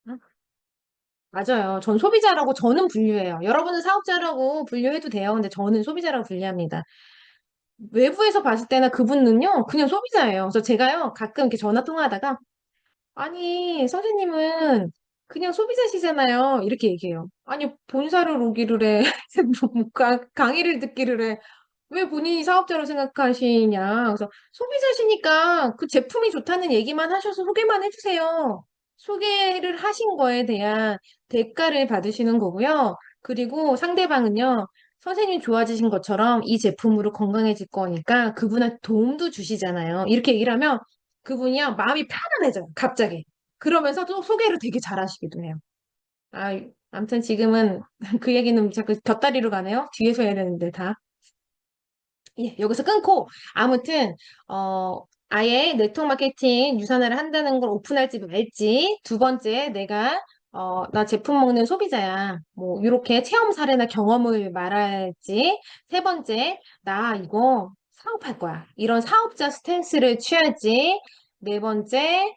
응? 맞아요. 전 소비자라고 저는 분류해요. 여러분은 사업자라고 분류해도 돼요. 근데 저는 소비자라고 분류합니다. 외부에서 봤을 때는 그분은요, 그냥 소비자예요. 그래서 제가요, 가끔 이렇게 전화 통화하다가, 아니, 선생님은 그냥 소비자시잖아요. 이렇게 얘기해요. 아니, 본사를 오기를 해. 뭐 강의를 듣기를 해. 왜 본인이 사업자로 생각하시냐? 그래서 소비자시니까 그 제품이 좋다는 얘기만 하셔서 소개만 해주세요. 소개를 하신 거에 대한 대가를 받으시는 거고요. 그리고 상대방은요, 선생님 좋아지신 것처럼 이 제품으로 건강해질 거니까 그분한테 도움도 주시잖아요. 이렇게 얘기를 하면 그분이요, 마음이 편안해져요. 갑자기. 그러면서 또 소개를 되게 잘하시기도 해요. 아무튼 지금은 그 얘기는 자꾸 곁다리로 가네요. 뒤에서 해야 되는데 다. 예, 여기서 끊고 아무튼 아예 네트워크 마케팅 유산화를 한다는 걸 오픈할지 말지 두 번째 내가 나 제품 먹는 소비자야 뭐 이렇게 체험 사례나 경험을 말할지 세 번째 나 이거 사업할 거야 이런 사업자 스탠스를 취할지 네 번째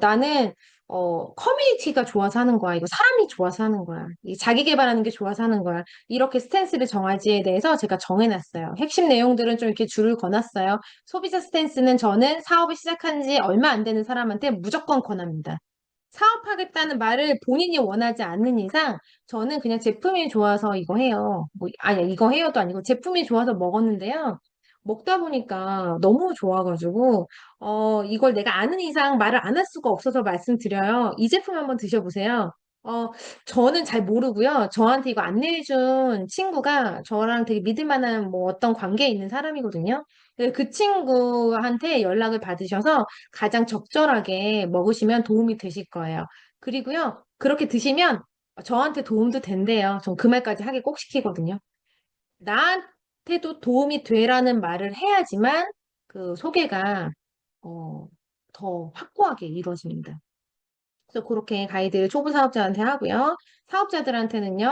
나는 커뮤니티가 좋아서 하는 거야 이거 사람이 좋아서 하는 거야 이 자기 개발하는 게 좋아서 하는 거야 이렇게 스탠스를 정할지에 대해서 제가 정해놨어요. 핵심 내용들은 좀 이렇게 줄을 거놨어요. 소비자 스탠스는 저는 사업을 시작한 지 얼마 안 되는 사람한테 무조건 권합니다. 사업하겠다는 말을 본인이 원하지 않는 이상 저는 그냥 제품이 좋아서 이거 해요. 뭐, 아니, 이거 해요도 아니고 제품이 좋아서 먹었는데요. 먹다 보니까 너무 좋아가지고, 이걸 내가 아는 이상 말을 안 할 수가 없어서 말씀드려요. 이 제품 한번 드셔보세요. 어, 저는 잘 모르고요. 저한테 이거 안내해준 친구가 저랑 되게 믿을 만한 뭐 어떤 관계에 있는 사람이거든요. 그 친구한테 연락을 받으셔서 가장 적절하게 먹으시면 도움이 되실 거예요. 그리고요, 그렇게 드시면 저한테 도움도 된대요. 전 그 말까지 하게 꼭 시키거든요. 나한테도 도움이 되라는 말을 해야지만 그 소개가 어, 더 확고하게 이루어집니다. 그래서 그렇게 가이드를 초보 사업자한테 하고요. 사업자들한테는요,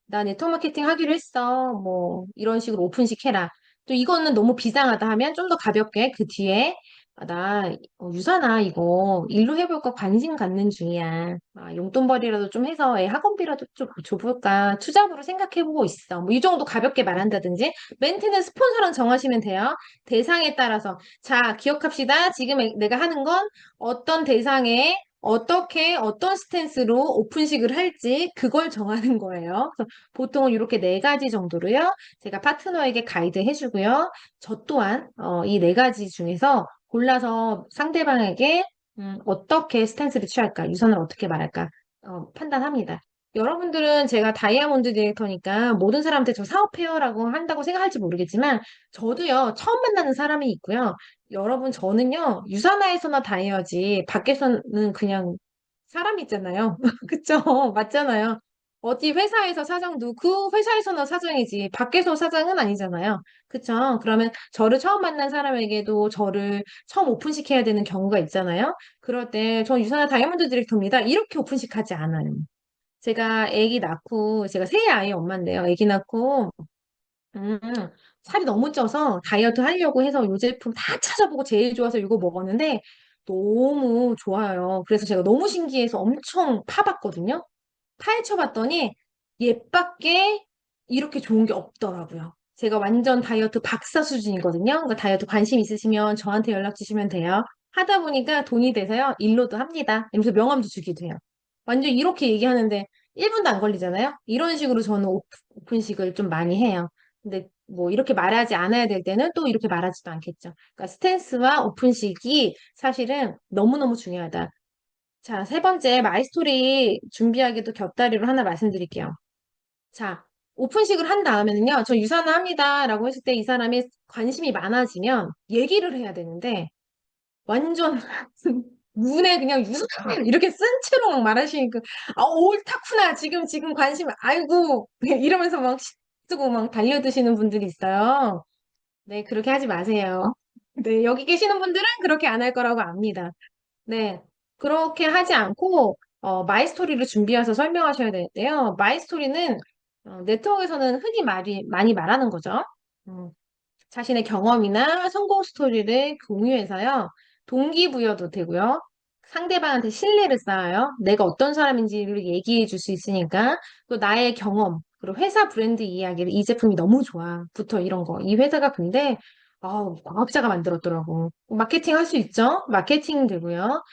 나 네트워크 마케팅 하기로 했어. 뭐, 이런 식으로 오픈식 해라. 또 이거는 너무 비상하다 하면 좀 더 가볍게 그 뒤에 유산아, 이거 일로 해볼까 관심 갖는 중이야. 용돈벌이라도 좀 해서 애 학원비라도 좀 줘볼까 투잡으로 생각해보고 있어. 뭐 이 정도 가볍게 말한다든지 멘트는 스폰서랑 정하시면 돼요. 대상에 따라서. 자, 기억합시다. 지금 내가 하는 건 어떤 대상에 어떻게 어떤 스탠스로 오픈식을 할지 그걸 정하는 거예요. 그래서 보통은 이렇게 네 가지 정도로요. 제가 파트너에게 가이드 해주고요. 저 또한 이 네 가지 중에서 골라서 상대방에게 어떻게 스탠스를 취할까, 유선을 어떻게 말할까 판단합니다. 여러분들은 제가 다이아몬드 디렉터니까 모든 사람한테 저 사업해요라고 한다고 생각할지 모르겠지만 저도요 처음 만나는 사람이 있고요. 여러분 저는요 유산화에서나 다이어지 밖에서는 그냥 사람 있잖아요. 그쵸? 맞잖아요. 어디 회사에서 사장도 그 회사에서나 사장이지 밖에서 사장은 아니잖아요. 그쵸? 그러면 저를 처음 만난 사람에게도 저를 처음 오픈식 해야 되는 경우가 있잖아요. 그럴 때 저 유산화 다이아몬드 디렉터입니다. 이렇게 오픈식 하지 않아요. 제가 아기 낳고 제가 새 아이 엄마인데요. 아기 낳고 음, 살이 너무 쪄서 다이어트 하려고 해서 요 제품 다 찾아보고 제일 좋아서 이거 먹었는데 너무 좋아요. 그래서 제가 너무 신기해서 엄청 파봤거든요. 파헤쳐봤더니 얘밖에 이렇게 좋은 게 없더라고요. 제가 완전 다이어트 박사 수준이거든요. 그러니까 다이어트 관심 있으시면 저한테 연락 주시면 돼요. 하다 보니까 돈이 돼서요. 일로도 합니다. 이러면서 명함도 주기도 해요. 완전 이렇게 얘기하는데 1분도 안 걸리잖아요. 이런 식으로 저는 오픈식을 좀 많이 해요. 근데 뭐 이렇게 말하지 않아야 될 때는 또 이렇게 말하지도 않겠죠. 그러니까 스탠스와 오픈식이 사실은 너무너무 중요하다. 자, 세 번째 마이스토리 준비하기도 곁다리로 하나 말씀드릴게요. 자, 오픈식을 한 다음에는요, 저 유산을 합니다라고 했을 때 이 사람이 관심이 많아지면 얘기를 해야 되는데 완전 눈에 그냥 유산 이렇게 쓴 채로 막 말하시니까 옳다구나 지금 관심 아이고 이러면서 막 쓰고 막 달려드시는 분들이 있어요. 네, 그렇게 하지 마세요. 네, 여기 계시는 분들은 그렇게 안 할 거라고 압니다. 네, 그렇게 하지 않고 마이스토리를 준비해서 설명하셔야 되는데요. 마이스토리는 네트워크에서는 흔히 많이 말하는 거죠. 음, 자신의 경험이나 성공 스토리를 공유해서요. 동기부여도 되고요. 상대방한테 신뢰를 쌓아요. 내가 어떤 사람인지를 얘기해 줄 수 있으니까. 또 나의 경험, 그리고 회사 브랜드 이야기를 이 제품이 너무 좋아. 부터 이런 거. 이 회사가 근데 과학자가 만들었더라고. 마케팅 할 수 있죠? 마케팅 되고요.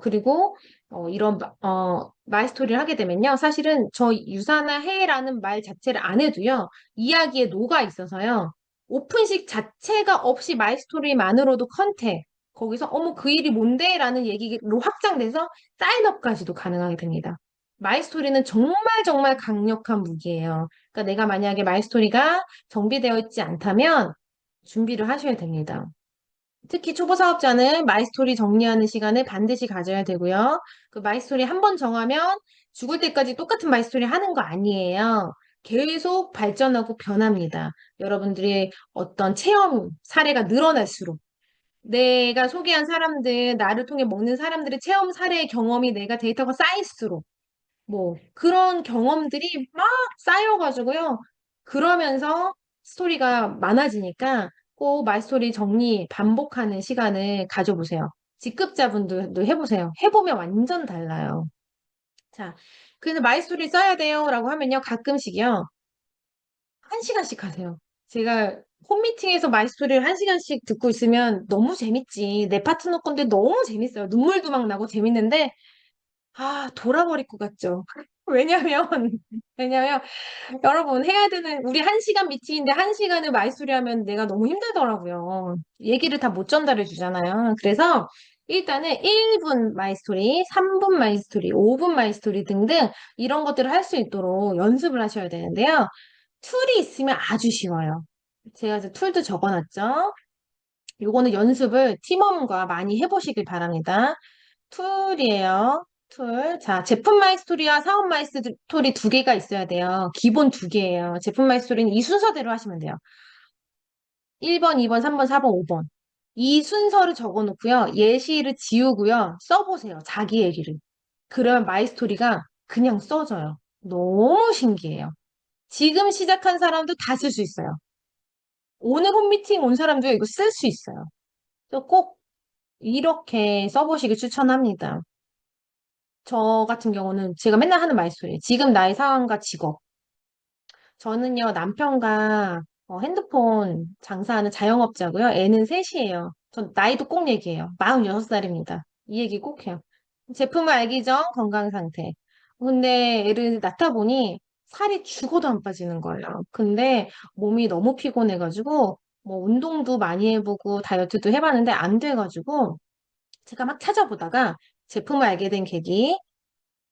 그리고 이런 마이스토리를 하게 되면요. 사실은 저 유사나 해라는 말 자체를 안 해도요. 이야기에 녹아 있어서요. 오픈식 자체가 없이 마이스토리만으로도 컨택, 거기서 어머 그 일이 뭔데? 라는 얘기로 확장돼서 사인업까지도 가능하게 됩니다. 마이스토리는 정말 정말 강력한 무기예요. 그러니까 내가 만약에 마이스토리가 정비되어 있지 않다면 준비를 하셔야 됩니다. 특히 초보 사업자는 마이스토리 정리하는 시간을 반드시 가져야 되고요. 그 마이스토리 한 번 정하면 죽을 때까지 똑같은 마이스토리 하는 거 아니에요. 계속 발전하고 변합니다. 여러분들이 어떤 체험 사례가 늘어날수록 내가 소개한 사람들, 나를 통해 먹는 사람들의 체험 사례 경험이 내가 데이터가 쌓일수록 뭐 그런 경험들이 막 쌓여가지고요. 그러면서 스토리가 많아지니까 꼭 말스토리 정리 반복하는 시간을 가져보세요. 직급자분들도 해보세요. 해보면 완전 달라요. 자, 그래서 마이스토리 써야 돼요 라고 하면요. 가끔씩이요. 1시간씩 하세요. 제가 홈미팅에서 마이스토리를 1시간씩 듣고 있으면 너무 재밌지. 내 파트너 건데 너무 재밌어요. 눈물도 막 나고 재밌는데 돌아버릴 것 같죠. 왜냐면, 왜냐면, 여러분, 해야 되는, 우리 1시간 미팅인데 1시간을 말소리 하면 내가 너무 힘들더라고요. 얘기를 다 못 전달해 주잖아요. 그래서 일단은 1분 마이스토리, 3분 마이스토리, 5분 마이스토리 등등 이런 것들을 할 수 있도록 연습을 하셔야 되는데요. 툴이 있으면 아주 쉬워요. 제가 이제 툴도 적어놨죠. 요거는 연습을 팀원과 많이 해보시길 바랍니다. 툴이에요. 툴. 자, 제품 마이스토리와 사업 마이스토리 두 개가 있어야 돼요. 기본 두 개예요. 제품 마이스토리는 이 순서대로 하시면 돼요. 1번, 2번, 3번, 4번, 5번. 이 순서를 적어 놓고요. 예시를 지우고요. 써보세요. 자기 얘기를. 그러면 마이스토리가 그냥 써져요. 너무 신기해요. 지금 시작한 사람도 다 쓸 수 있어요. 오늘 홈미팅 온 사람도 이거 쓸 수 있어요. 그래서 꼭 이렇게 써보시길 추천합니다. 저 같은 경우는 제가 맨날 하는 말씀이에요. 지금 나의 상황과 직업. 저는요, 남편과 핸드폰 장사하는 자영업자고요. 애는 셋이에요. 전 나이도 꼭 얘기해요. 46살입니다. 이 얘기 꼭 해요. 제품을 알기 전 건강 상태. 근데 애를 낳다 보니 살이 죽어도 안 빠지는 거예요. 근데 몸이 너무 피곤해가지고 뭐 운동도 많이 해보고 다이어트도 해봤는데 안 돼가지고 제가 막 찾아보다가 제품을 알게 된 계기.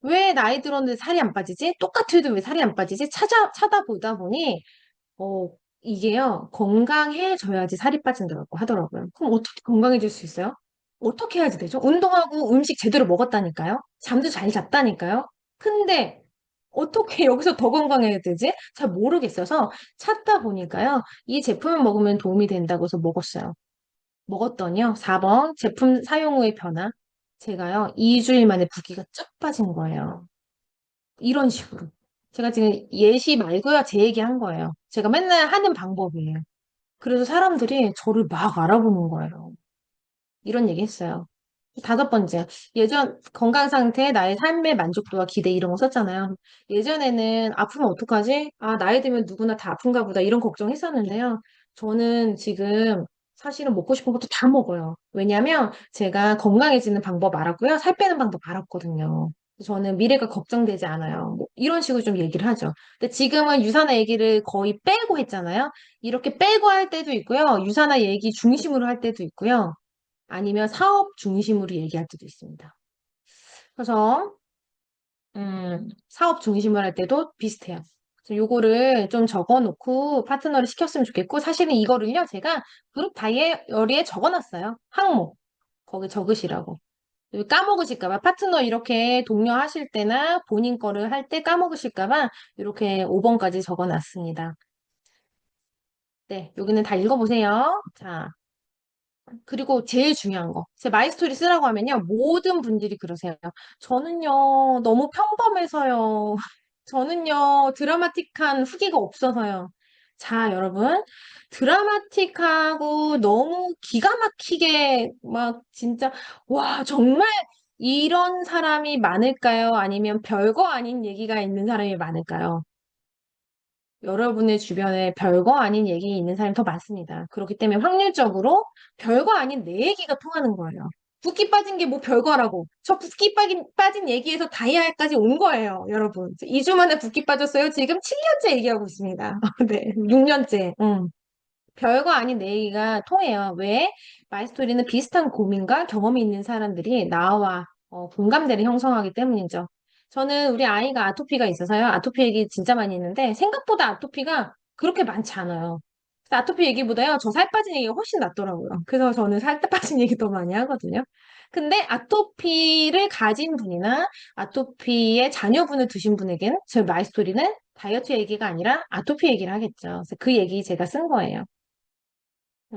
왜 나이 들었는데 살이 안 빠지지? 똑같아도 왜 살이 안 빠지지? 찾아보다 보니, 어, 이게요, 건강해져야지 살이 빠진다고 하더라고요. 그럼 어떻게 건강해질 수 있어요? 어떻게 해야지 되죠? 운동하고 음식 제대로 먹었다니까요? 잠도 잘 잤다니까요? 근데, 어떻게 여기서 더 건강해야 되지? 잘 모르겠어서 찾다 보니까요, 이 제품을 먹으면 도움이 된다고 해서 먹었어요. 먹었더니요, 4번 제품 사용 후의 변화. 제가요, 2주일 만에 붓기가 쭉 빠진 거예요. 이런 식으로. 제가 지금 예시 말고요, 제 얘기 한 거예요. 제가 맨날 하는 방법이에요. 그래서 사람들이 저를 막 알아보는 거예요. 이런 얘기 했어요. 5번째, 예전 건강 상태, 나의 삶의 만족도와 기대 이런 거 썼잖아요. 예전에는 아프면 어떡하지? 아, 나이 들면 누구나 다 아픈가 보다 이런 걱정했었는데요. 저는 지금 사실은 먹고 싶은 것도 다 먹어요. 왜냐면 제가 건강해지는 방법 알았고요. 살 빼는 방법 알았거든요. 저는 미래가 걱정되지 않아요. 뭐 이런 식으로 좀 얘기를 하죠. 근데 지금은 유산화 얘기를 거의 빼고 했잖아요. 이렇게 빼고 할 때도 있고요. 유산화 얘기 중심으로 할 때도 있고요. 아니면 사업 중심으로 얘기할 때도 있습니다. 그래서 사업 중심으로 할 때도 비슷해요. 그래서 요거를 좀 적어놓고 파트너를 시켰으면 좋겠고 사실은 이거를요 제가 그룹 다이어리에 적어놨어요. 항목 거기 적으시라고. 까먹으실까 봐 파트너 이렇게 독려하실 때나 본인 거를 할 때 까먹으실까 봐 이렇게 5번까지 적어놨습니다. 네, 여기는 다 읽어보세요. 자, 그리고 제일 중요한 거. 제 마이스토리 쓰라고 하면요. 모든 분들이 그러세요. 저는요, 너무 평범해서요. 저는요, 드라마틱한 후기가 없어서요. 자, 여러분. 드라마틱하고 너무 기가 막히게 막 진짜, 와, 정말 이런 사람이 많을까요? 아니면 별거 아닌 얘기가 있는 사람이 많을까요? 여러분의 주변에 별거 아닌 얘기 있는 사람이 더 많습니다. 그렇기 때문에 확률적으로 별거 아닌 내 얘기가 통하는 거예요. 붓기 빠진 게 뭐 별거라고. 저 붓기 빠진 얘기에서 다이아까지 온 거예요, 여러분. 2주 만에 붓기 빠졌어요. 지금 7년째 얘기하고 있습니다. 네, 6년째. 별거 아닌 내 얘기가 통해요. 왜? 마이스토리는 비슷한 고민과 경험이 있는 사람들이 나와 공감대를 형성하기 때문이죠. 저는 우리 아이가 아토피가 있어서요. 아토피 얘기 진짜 많이 했는데 생각보다 아토피가 그렇게 많지 않아요. 그래서 아토피 얘기보다요. 저 살 빠진 얘기가 훨씬 낫더라고요. 그래서 저는 살 빠진 얘기 더 많이 하거든요. 근데 아토피를 가진 분이나 아토피의 자녀분을 두신 분에게는 제 마이스토리는 다이어트 얘기가 아니라 아토피 얘기를 하겠죠. 그래서 그 얘기 제가 쓴 거예요.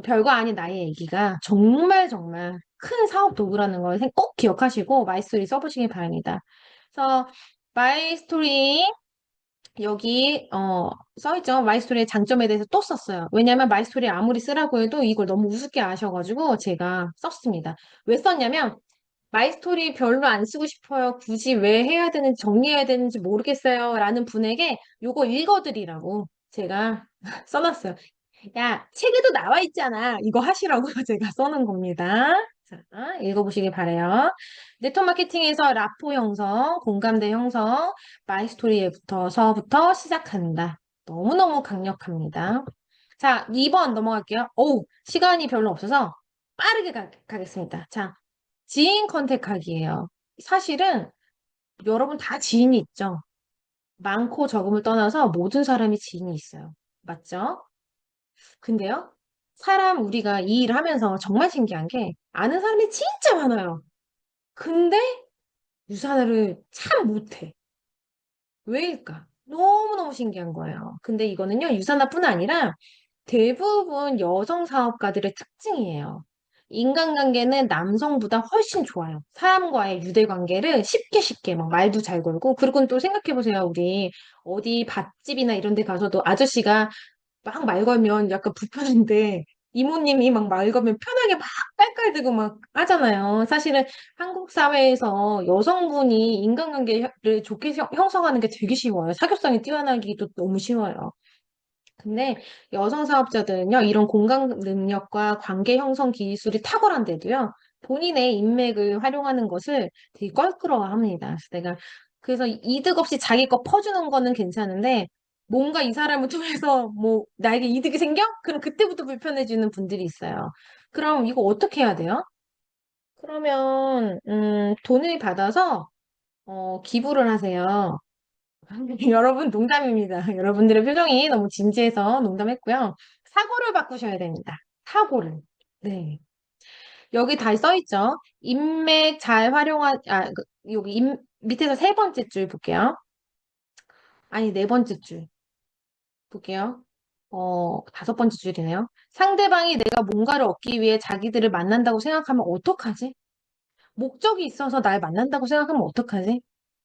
별거 아닌 나의 얘기가 정말 정말 큰 사업 도구라는 걸 꼭 기억하시고 마이스토리 써보시기 바랍니다. 그래서 마이스토리 여기 써있죠. 마이스토리의 장점에 대해서 또 썼어요. 왜냐면 마이스토리 아무리 쓰라고 해도 이걸 너무 우습게 아셔가지고 제가 썼습니다. 왜 썼냐면 마이스토리 별로 안 쓰고 싶어요. 굳이 왜 해야 되는지 정리해야 되는지 모르겠어요. 라는 분에게 요거 읽어드리라고 제가 써놨어요. 야, 책에도 나와 있잖아. 이거 하시라고 제가 써놓은 겁니다. 자, 읽어보시기 바래요. 네트워크 마케팅에서 라포 형성, 공감대 형성, 마이스토리에부터 시작한다. 너무너무 강력합니다. 자, 2번 넘어갈게요. 오, 시간이 별로 없어서 빠르게 가겠습니다. 자, 지인 컨택하기예요. 사실은 여러분 다 지인이 있죠. 많고 적음을 떠나서 모든 사람이 지인이 있어요. 맞죠? 근데요, 우리가 이 일을 하면서 정말 신기한 게 아는 사람이 진짜 많아요. 근데 유산화를 참 못해. 왜일까? 너무너무 신기한 거예요. 근데 이거는요, 유산화뿐 아니라 대부분 여성 사업가들의 특징이에요. 인간관계는 남성보다 훨씬 좋아요. 사람과의 유대관계를 쉽게 쉽게 막 말도 잘 걸고, 그리고 또 생각해보세요. 우리 어디 밥집이나 이런 데 가서도 아저씨가 막 말 걸면 약간 불편한데 이모님이 막 말 걸면 편하게 막 깔깔대고 막 하잖아요. 사실은 한국 사회에서 여성분이 인간관계를 좋게 형성하는 게 되게 쉬워요. 사교성이 뛰어나기도 너무 쉬워요. 근데 여성 사업자들은요, 이런 공감 능력과 관계 형성 기술이 탁월한데도요, 본인의 인맥을 활용하는 것을 되게 껄끄러워합니다. 그래서 이득 없이 자기 거 퍼주는 거는 괜찮은데, 뭔가 이 사람을 통해서 뭐 나에게 이득이 생겨? 그럼 그때부터 불편해지는 분들이 있어요. 그럼 이거 어떻게 해야 돼요? 그러면 돈을 받아서 기부를 하세요. 여러분 농담입니다. 여러분들의 표정이 너무 진지해서 농담했고요. 사고를 바꾸셔야 됩니다. 사고를. 네. 여기 다 써 있죠. 인맥 잘 여기 밑에서 세 번째 줄 볼게요. 아니, 네 번째 줄 볼게요. 다섯 번째 줄이네요. 상대방이 내가 뭔가를 얻기 위해 자기들을 만난다고 생각하면 어떡하지? 목적이 있어서 날 만난다고 생각하면 어떡하지?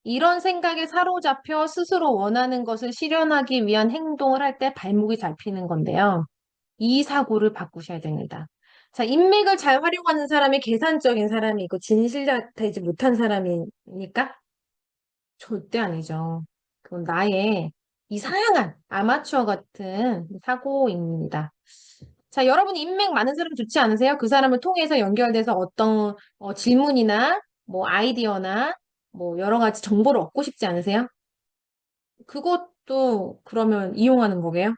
이런 생각에 사로잡혀 스스로 원하는 것을 실현하기 위한 행동을 할 때 발목이 잡히는 건데요. 이 사고를 바꾸셔야 됩니다. 자, 인맥을 잘 활용하는 사람이 계산적인 사람이고 진실되지 못한 사람이니까? 절대 아니죠. 그건 나의 이상한 아마추어 같은 사고입니다. 자, 여러분 인맥 많은 사람 좋지 않으세요? 그 사람을 통해서 연결돼서 어떤 질문이나 뭐 아이디어나 뭐 여러 가지 정보를 얻고 싶지 않으세요? 그것도 그러면 이용하는 거게요?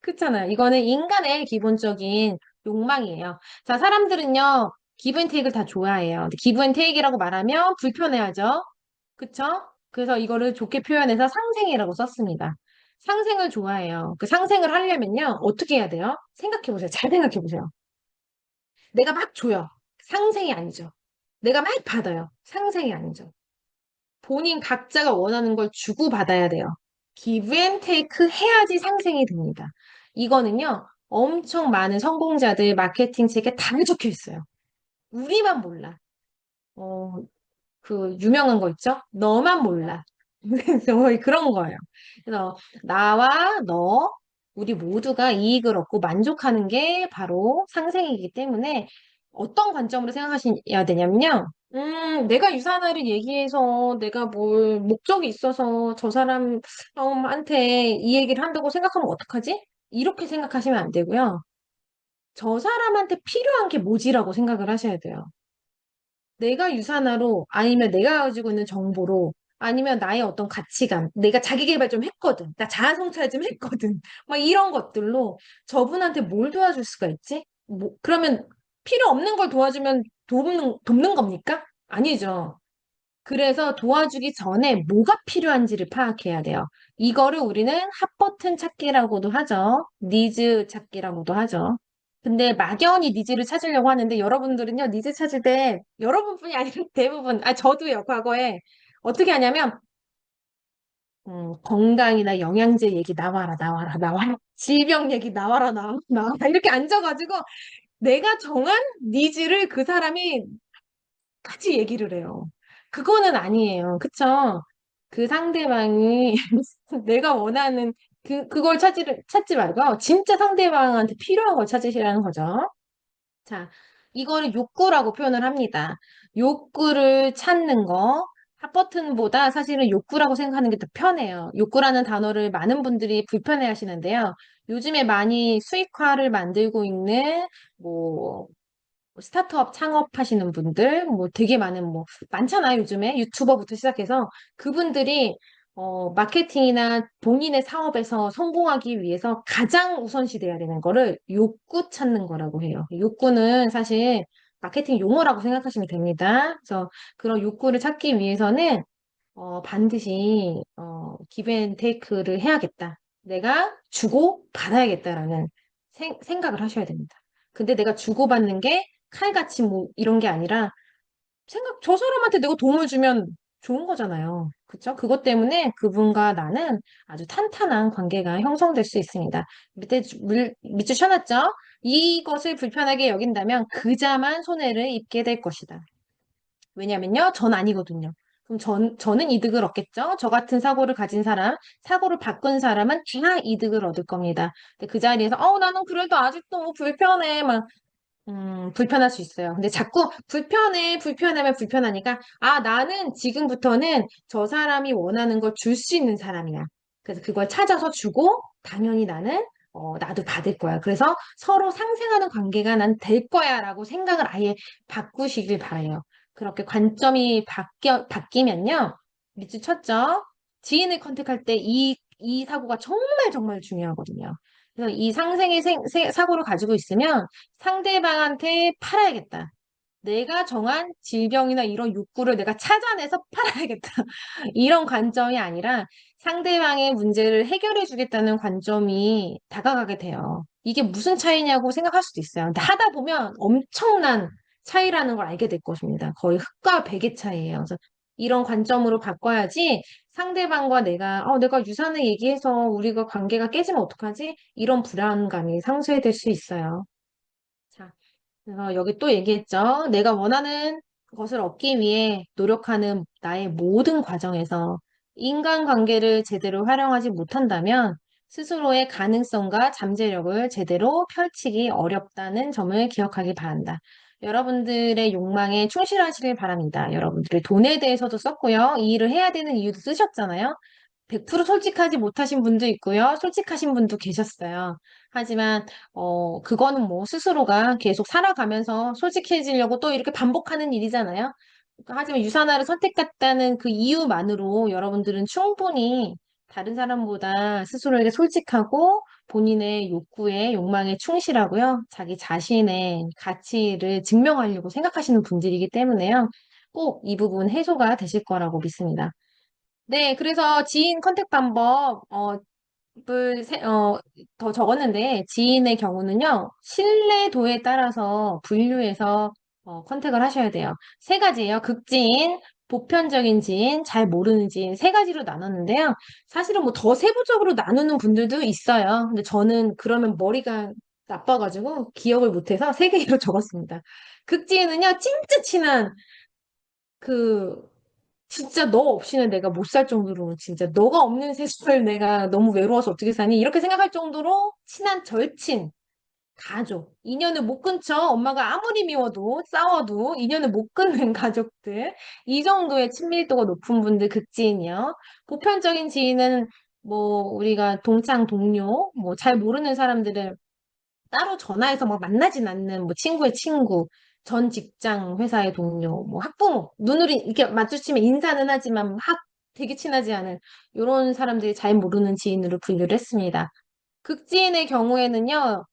그렇잖아요. 이거는 인간의 기본적인 욕망이에요. 자, 사람들은요, 기브앤테이크를 다 좋아해요. 근데 기브앤테이크라고 말하면 불편해하죠. 그쵸? 그래서 이거를 좋게 표현해서 상생이라고 썼습니다. 상생을 좋아해요. 그 상생을 하려면요, 어떻게 해야 돼요? 생각해 보세요. 잘 생각해 보세요. 내가 막 줘요. 상생이 아니죠. 내가 막 받아요. 상생이 아니죠. 본인 각자가 원하는 걸 주고받아야 돼요. give and take 해야지 상생이 됩니다. 이거는요, 엄청 많은 성공자들 마케팅 책에 다 적혀 있어요. 우리만 몰라. 어, 그 유명한 거 있죠? 너만 몰라. 거의 그런 거예요. 그래서 나와 너, 우리 모두가 이익을 얻고 만족하는 게 바로 상생이기 때문에 어떤 관점으로 생각하셔야 되냐면요. 내가 유산화를 얘기해서 내가 뭘 목적이 있어서 저 사람한테 이 얘기를 한다고 생각하면 어떡하지? 이렇게 생각하시면 안 되고요. 저 사람한테 필요한 게 뭐지라고 생각을 하셔야 돼요. 내가 유산화로 아니면 내가 가지고 있는 정보로 아니면 나의 어떤 가치관, 내가 자기 개발 좀 했거든. 나 자아 성찰 좀 했거든. 막 이런 것들로 저분한테 뭘 도와줄 수가 있지? 뭐, 그러면 필요 없는 걸 도와주면 돕는 겁니까? 아니죠. 그래서 도와주기 전에 뭐가 필요한지를 파악해야 돼요. 이거를 우리는 핫버튼 찾기라고도 하죠. 니즈 찾기라고도 하죠. 근데 막연히 니즈를 찾으려고 하는데 여러분들은요, 니즈 찾을 때 여러분뿐이 아니라 대부분, 저도요, 과거에 어떻게 하냐면, 건강이나 영양제 얘기 나와라, 나와라, 나와라. 질병 얘기 나와라, 나와라, 나와라. 이렇게 앉아가지고 내가 정한 니즈를 그 사람이 같이 얘기를 해요. 그거는 아니에요. 그쵸? 그 상대방이 내가 원하는 그걸 찾지 말고 진짜 상대방한테 필요한 걸 찾으시라는 거죠. 자, 이거를 욕구라고 표현을 합니다. 욕구를 찾는 거, 핫버튼보다 사실은 욕구라고 생각하는 게 더 편해요. 욕구라는 단어를 많은 분들이 불편해 하시는데요. 요즘에 많이 수익화를 만들고 있는, 뭐, 스타트업 창업하시는 분들, 뭐 되게 많잖아요, 요즘에. 유튜버부터 시작해서. 그분들이, 마케팅이나 본인의 사업에서 성공하기 위해서 가장 우선시 돼야 되는 거를 욕구 찾는 거라고 해요. 욕구는 사실 마케팅 용어라고 생각하시면 됩니다. 그래서 그런 욕구를 찾기 위해서는, 반드시, 기브앤테이크를 해야겠다. 내가 주고 받아야겠다라는 생각을 하셔야 됩니다. 근데 내가 주고받는 게 칼같이 뭐 이런 게 아니라 저 사람한테 내가 도움을 주면 좋은 거잖아요. 그쵸? 그것 때문에 그분과 나는 아주 탄탄한 관계가 형성될 수 있습니다. 밑줄 쳐놨죠? 이것을 불편하게 여긴다면 그자만 손해를 입게 될 것이다. 왜냐면요, 전 아니거든요. 그럼 저는 이득을 얻겠죠? 저 같은 사고를 가진 사람, 사고를 바꾼 사람은 다 이득을 얻을 겁니다. 근데 그 자리에서, 나는 그래도 아직도 불편해. 막 불편할 수 있어요. 근데 자꾸 불편하면 불편하니까, 나는 지금부터는 저 사람이 원하는 걸 줄 수 있는 사람이야. 그래서 그걸 찾아서 주고, 당연히 나도 받을 거야. 그래서 서로 상생하는 관계가 난 될 거야 라고 생각을 아예 바꾸시길 바라요. 그렇게 관점이 바뀌면요. 밑줄 쳤죠? 지인을 컨택할 때 이 사고가 정말 정말 중요하거든요. 그래서 이 상생의 사고를 가지고 있으면 상대방한테 팔아야겠다. 내가 정한 질병이나 이런 욕구를 내가 찾아내서 팔아야겠다. 이런 관점이 아니라 상대방의 문제를 해결해 주겠다는 관점이 다가가게 돼요. 이게 무슨 차이냐고 생각할 수도 있어요. 근데 하다 보면 엄청난 차이라는 걸 알게 될 것입니다. 거의 흑과 백의 차이예요. 그래서 이런 관점으로 바꿔야지 상대방과 내가 유산을 얘기해서 우리가 관계가 깨지면 어떡하지? 이런 불안감이 상쇄될 수 있어요. 자, 그래서 여기 또 얘기했죠. 내가 원하는 것을 얻기 위해 노력하는 나의 모든 과정에서 인간관계를 제대로 활용하지 못한다면 스스로의 가능성과 잠재력을 제대로 펼치기 어렵다는 점을 기억하기 바란다. 여러분들의 욕망에 충실하시길 바랍니다. 여러분들의 돈에 대해서도 썼고요. 이 일을 해야 되는 이유도 쓰셨잖아요. 100% 솔직하지 못하신 분도 있고요. 솔직하신 분도 계셨어요. 하지만 그거는 뭐 스스로가 계속 살아가면서 솔직해지려고 또 이렇게 반복하는 일이잖아요. 하지만 유산화를 선택했다는 그 이유만으로 여러분들은 충분히 다른 사람보다 스스로에게 솔직하고 본인의 욕구에, 욕망에 충실하고요. 자기 자신의 가치를 증명하려고 생각하시는 분들이기 때문에요. 꼭 이 부분 해소가 되실 거라고 믿습니다. 네, 그래서 지인 컨택 방법, 더 적었는데, 지인의 경우는요, 신뢰도에 따라서 분류해서 컨택을 하셔야 돼요. 세 가지예요. 극지인, 보편적인 지인, 잘 모르는 지인, 세 가지로 나눴는데요. 사실은 뭐 더 세부적으로 나누는 분들도 있어요. 근데 저는 그러면 머리가 나빠가지고 기억을 못해서 세 개로 적었습니다. 극지인은요, 진짜 친한 그 진짜 너 없이는 내가 못 살 정도로 진짜 너가 없는 세상을 내가 너무 외로워서 어떻게 사니? 이렇게 생각할 정도로 친한 절친, 가족, 인연을 못 끊죠. 엄마가 아무리 미워도 싸워도 인연을 못 끊는 가족들. 이 정도의 친밀도가 높은 분들 극지인이요. 보편적인 지인은 뭐 우리가 동창, 동료, 뭐 잘 모르는 사람들을 따로 전화해서 막 만나진 않는 뭐 친구의 친구, 전 직장 회사의 동료, 뭐 학부모, 눈으로 이렇게 마주치면 인사는 하지만 되게 친하지 않은 이런 사람들이 잘 모르는 지인으로 분류를 했습니다. 극지인의 경우에는요,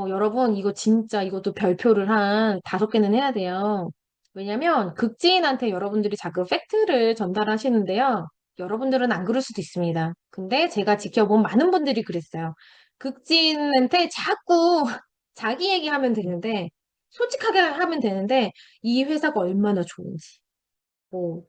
여러분 이거 진짜 이것도 별표를 한 5개는 해야 돼요. 왜냐면 극지인한테 여러분들이 자꾸 팩트를 전달하시는데요. 여러분들은 안 그럴 수도 있습니다. 근데 제가 지켜본 많은 분들이 그랬어요. 극진한테 자꾸 자기 얘기하면 되는데, 솔직하게 하면 되는데, 이 회사가 얼마나 좋은지, 뭐,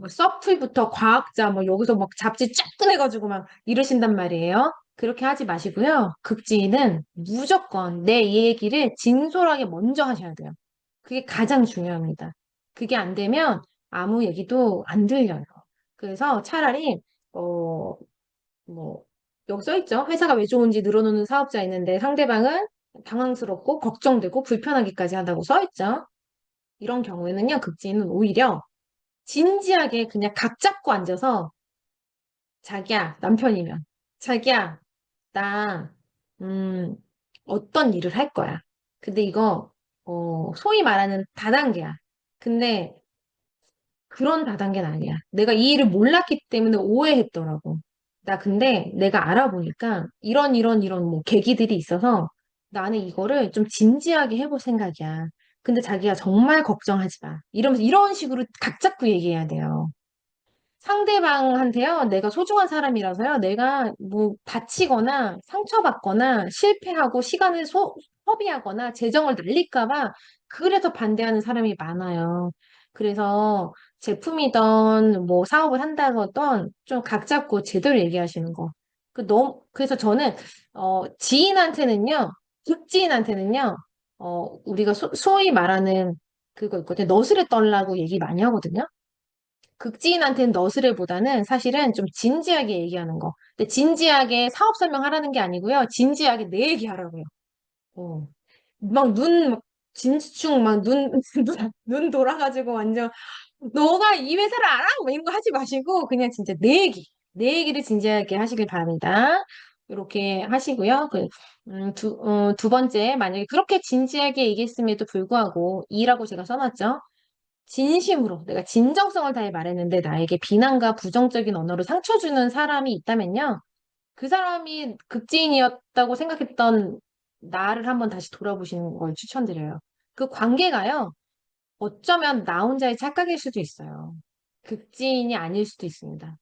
서플부터 과학자, 뭐, 여기서 막 잡지 쫙 꺼내가지고 막 이러신단 말이에요. 그렇게 하지 마시고요. 극진은 무조건 내 얘기를 진솔하게 먼저 하셔야 돼요. 그게 가장 중요합니다. 그게 안 되면 아무 얘기도 안 들려요. 그래서 차라리, 어, 뭐, 여기 써 있죠. 회사가 왜 좋은지 늘어놓는 사업자 있는데 상대방은 당황스럽고 걱정되고 불편하기까지 한다고 써 있죠. 이런 경우에는요, 극진은 오히려 진지하게 그냥 각 잡고 앉아서 자기야, 남편이면 자기야, 나, 음, 어떤 일을 할 거야. 근데 이거, 소위 말하는 다단계야. 근데 그런 다단계는 아니야. 내가 이 일을 몰랐기 때문에 오해했더라고. 나 근데 내가 알아보니까 이런 뭐 계기들이 있어서 나는 이거를 좀 진지하게 해볼 생각이야. 근데 자기가 정말 걱정하지 마. 이러면서 이런 식으로 각 잡고 얘기해야 돼요. 상대방한테요, 내가 소중한 사람이라서요, 내가 뭐 다치거나 상처받거나 실패하고 시간을 허비하거나 재정을 날릴까 봐 그래서 반대하는 사람이 많아요. 그래서 제품이든 뭐 사업을 한다거든 좀 각 잡고 제대로 얘기하시는 거. 그래서 저는, 지인한테는요, 극지인한테는요, 우리가 소위 말하는 그거 있거든요. 너스레 떨라고 얘기 많이 하거든요. 극지인한테는 너스레보다는 사실은 좀 진지하게 얘기하는 거. 근데 진지하게 사업 설명하라는 게 아니고요. 진지하게 내 얘기하라고요. 어. 막 진지충 막 눈 돌아가지고 완전 너가 이 회사를 알아? 뭐 이런 거 하지 마시고 그냥 진짜 내 얘기를 진지하게 하시길 바랍니다. 이렇게 하시고요. 두 번째, 만약에 그렇게 진지하게 얘기했음에도 불구하고 이라고 제가 써놨죠. 진심으로 내가 진정성을 다해 말했는데 나에게 비난과 부정적인 언어로 상처 주는 사람이 있다면요. 그 사람이 극지인이었다고 생각했던 나를 한번 다시 돌아보시는 걸 추천드려요. 그 관계가요. 어쩌면 나 혼자의 착각일 수도 있어요. 극지인이 아닐 수도 있습니다.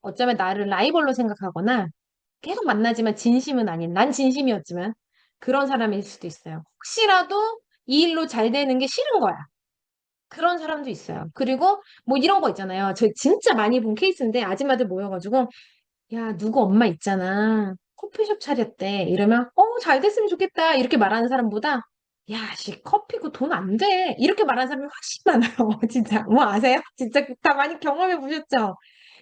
어쩌면 나를 라이벌로 생각하거나 계속 만나지만 진심은 아닌, 난 진심이었지만 그런 사람일 수도 있어요. 혹시라도 이 일로 잘 되는 게 싫은 거야. 그런 사람도 있어요. 그리고 뭐 이런 거 있잖아요. 저 진짜 많이 본 케이스인데 아줌마들 모여가지고 야, 누구 엄마 있잖아. 커피숍 차렸대. 이러면 잘 됐으면 좋겠다. 이렇게 말하는 사람보다 야, 씨, 커피 그 돈 안 돼. 이렇게 말하는 사람이 훨씬 많아요. 진짜. 뭐 아세요? 진짜 다 많이 경험해 보셨죠?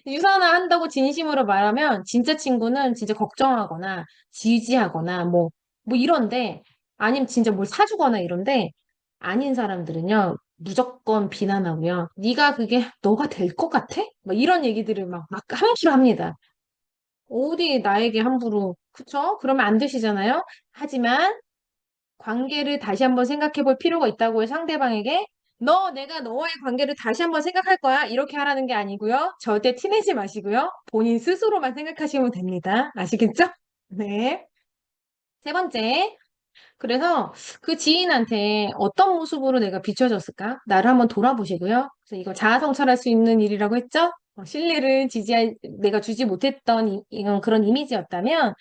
유산화 한다고 진심으로 말하면 진짜 친구는 진짜 걱정하거나 지지하거나 뭐 이런데 아니면 진짜 뭘 사주거나 이런데 아닌 사람들은요. 무조건 비난하고요. 네가 그게 너가 될 것 같아? 막 이런 얘기들을 막 함부로 합니다. 어디 나에게 함부로, 그쵸? 그러면 안 되시잖아요? 하지만 관계를 다시 한번 생각해 볼 필요가 있다고요, 상대방에게. 내가 너와의 관계를 다시 한번 생각할 거야. 이렇게 하라는 게 아니고요. 절대 티내지 마시고요. 본인 스스로만 생각하시면 됩니다. 아시겠죠? 네. 세 번째. 그래서 그 지인한테 어떤 모습으로 내가 비춰졌을까? 나를 한번 돌아보시고요. 그래서 이거 자아성찰할 수 있는 일이라고 했죠? 신뢰를 내가 주지 못했던 이런 그런 이미지였다면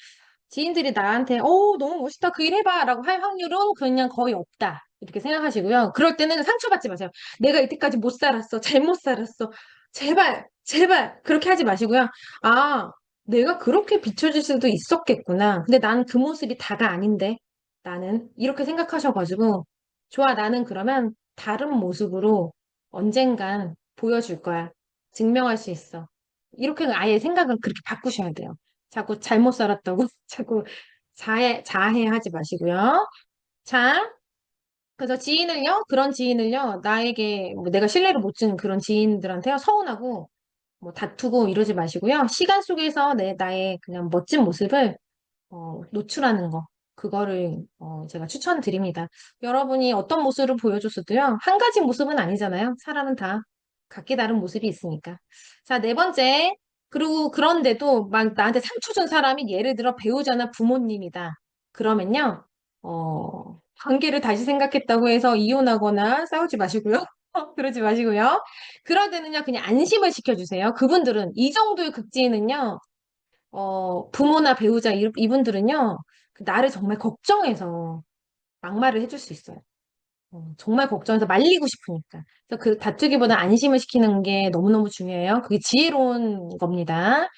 지인들이 나한테 너무 멋있다 그 일 해봐 라고 할 확률은 그냥 거의 없다 이렇게 생각하시고요. 그럴 때는 상처받지 마세요. 내가 이때까지 못 살았어. 잘못 살았어. 제발 제발 그렇게 하지 마시고요. 아, 내가 그렇게 비춰질 수도 있었겠구나. 근데 난 그 모습이 다가 아닌데 나는 이렇게 생각하셔가지고 좋아 나는 그러면 다른 모습으로 언젠간 보여줄 거야. 증명할 수 있어. 이렇게 아예 생각을 그렇게 바꾸셔야 돼요. 자꾸 잘못 살았다고 자꾸 자해하지 마시고요. 자, 그래서 그런 지인을요, 나에게 뭐 내가 신뢰를 못 준 그런 지인들한테요, 서운하고 뭐 다투고 이러지 마시고요. 시간 속에서 나의 그냥 멋진 모습을 노출하는 거. 그거를 제가 추천드립니다. 여러분이 어떤 모습을 보여줬어도요, 한 가지 모습은 아니잖아요. 사람은 다 각기 다른 모습이 있으니까. 자, 네 번째. 그리고 그런데도 막 나한테 상처 준 사람이 예를 들어 배우자나 부모님이다. 그러면요, 관계를 다시 생각했다고 해서 이혼하거나 싸우지 마시고요. 그러지 마시고요. 그럴 때는요, 그냥 안심을 시켜주세요. 그분들은, 이 정도의 극지는요, 부모나 배우자 이분들은요, 나를 정말 걱정해서 막말을 해줄 수 있어요. 정말 걱정해서 말리고 싶으니까. 그래서 그 다투기보다 안심을 시키는 게 너무너무 중요해요. 그게 지혜로운 겁니다.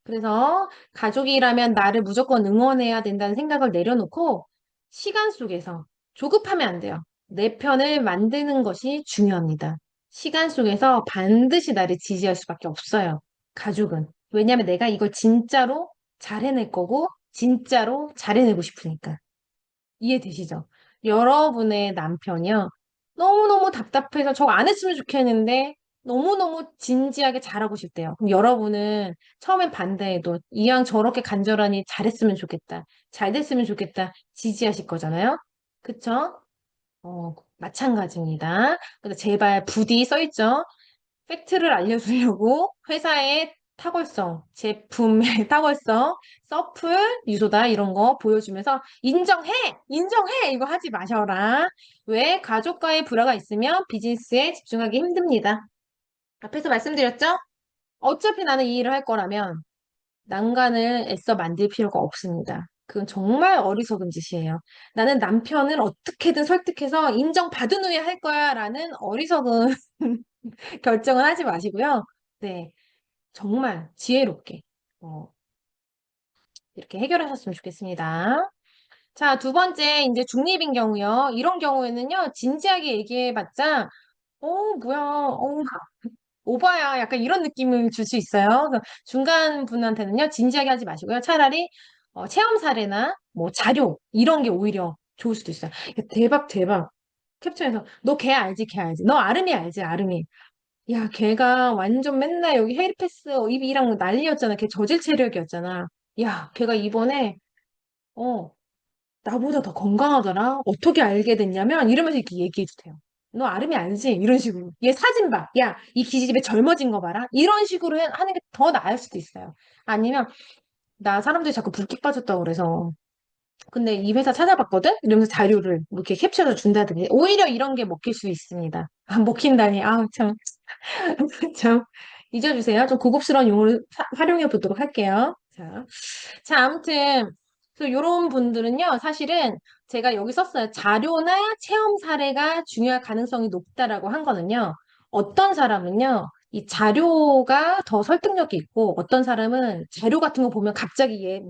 그래서 가족이라면 나를 무조건 응원해야 된다는 생각을 내려놓고 시간 속에서 조급하면 안 돼요. 내 편을 만드는 것이 중요합니다. 시간 속에서 반드시 나를 지지할 수밖에 없어요. 가족은. 왜냐하면 내가 이걸 진짜로 잘 해낼 거고 진짜로 잘 해내고 싶으니까. 이해되시죠? 여러분의 남편이요. 너무너무 답답해서 저거 안 했으면 좋겠는데 너무너무 진지하게 잘하고 싶대요. 그럼 여러분은 처음엔 반대해도 이왕 저렇게 간절하니 잘했으면 좋겠다. 잘 됐으면 좋겠다. 지지하실 거잖아요. 그쵸? 마찬가지입니다. 그래서 제발 부디 써있죠. 팩트를 알려주려고 회사의 탁월성, 제품의 탁월성, 서플, 유소다 이런 거 보여주면서 인정해! 인정해! 이거 하지 마셔라. 왜? 가족과의 불화가 있으면 비즈니스에 집중하기 힘듭니다. 앞에서 말씀드렸죠? 어차피 나는 이 일을 할 거라면 난간을 애써 만들 필요가 없습니다. 그건 정말 어리석은 짓이에요. 나는 남편을 어떻게든 설득해서 인정받은 후에 할 거야 라는 어리석은 결정은 하지 마시고요. 네. 정말 지혜롭게 어, 이렇게 해결하셨으면 좋겠습니다. 자, 두 번째, 이제 중립인 경우요. 이런 경우에는요, 진지하게 얘기해봤자, 뭐야, 오바야. 약간 이런 느낌을 줄 수 있어요. 그래서 중간 분한테는요, 진지하게 하지 마시고요. 차라리 체험 사례나 뭐 자료 이런 게 오히려 좋을 수도 있어요. 야, 대박, 대박. 캡처해서 너 걔 알지, 걔 알지. 너 아름이 알지, 아름이. 야, 걔가 완전 맨날 여기 헤르페스 입이랑 난리였잖아. 걔 저질 체력이었잖아. 야, 걔가 이번에 어 나보다 더 건강하더라. 어떻게 알게 됐냐면 이러면서 이렇게 얘기해 주세요. 너 아름이 알지? 이런 식으로. 얘 사진 봐. 야, 이 기집애 젊어진 거 봐라. 이런 식으로 하는 게 더 나을 수도 있어요. 아니면 나 사람들이 자꾸 붓기 빠졌다고 그래서 근데 이 회사 찾아봤거든? 이러면서 자료를 뭐 이렇게 캡처해서 준다든지 오히려 이런 게 먹힐 수 있습니다. 아, 먹힌다니. 아우 참. 참 잊어주세요. 좀 고급스러운 용어를 활용해 보도록 할게요. 자, 아무튼 이런 분들은요, 사실은 제가 여기 썼어요. 자료나 체험 사례가 중요할 가능성이 높다라고 한 거는요. 어떤 사람은요, 이 자료가 더 설득력이 있고, 어떤 사람은 자료 같은 거 보면 갑자기 얘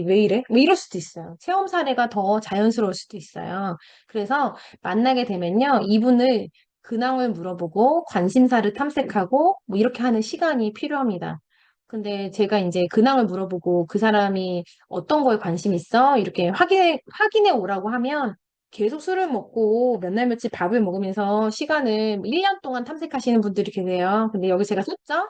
왜 이래? 뭐 이럴 수도 있어요. 체험 사례가 더 자연스러울 수도 있어요. 그래서 만나게 되면요, 이분을 근황을 물어보고 관심사를 탐색하고 뭐 이렇게 하는 시간이 필요합니다. 근데 제가 이제 근황을 물어보고 그 사람이 어떤 거에 관심 있어? 이렇게 확인해 오라고 하면 계속 술을 먹고 몇 날 며칠 밥을 먹으면서 시간을 1년 동안 탐색하시는 분들이 계세요. 근데 여기 제가 썼죠?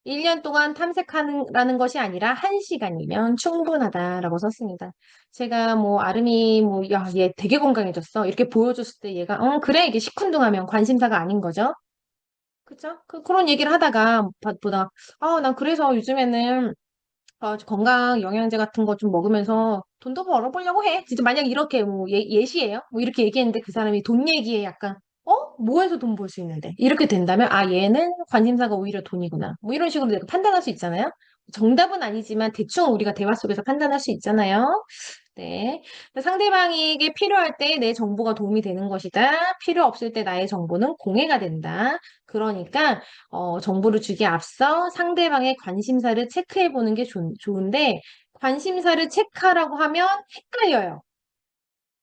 1년 동안 탐색하라는 것이 아니라 1시간이면 충분하다라고 썼습니다. 제가 뭐 아름이 뭐 야, 얘 되게 건강해졌어. 이렇게 보여줬을 때 얘가 그래 이게 시큰둥하면 관심사가 아닌 거죠. 그죠? 그런 얘기를 하다가 보다 난 그래서 요즘에는 건강 영양제 같은 거 좀 먹으면서 돈도 벌어보려고 해. 진짜 만약 이렇게 뭐 예시예요. 뭐 이렇게 얘기했는데 그 사람이 돈 얘기에 약간 뭐해서 돈 벌 수 있는데 이렇게 된다면 얘는 관심사가 오히려 돈이구나. 뭐 이런 식으로 내가 판단할 수 있잖아요. 정답은 아니지만 대충 우리가 대화 속에서 판단할 수 있잖아요. 네. 상대방에게 필요할 때 내 정보가 도움이 되는 것이다. 필요 없을 때 나의 정보는 공해가 된다. 그러니까 정보를 주기에 앞서 상대방의 관심사를 체크해 보는 게 좋은데 관심사를 체크하라고 하면 헷갈려요.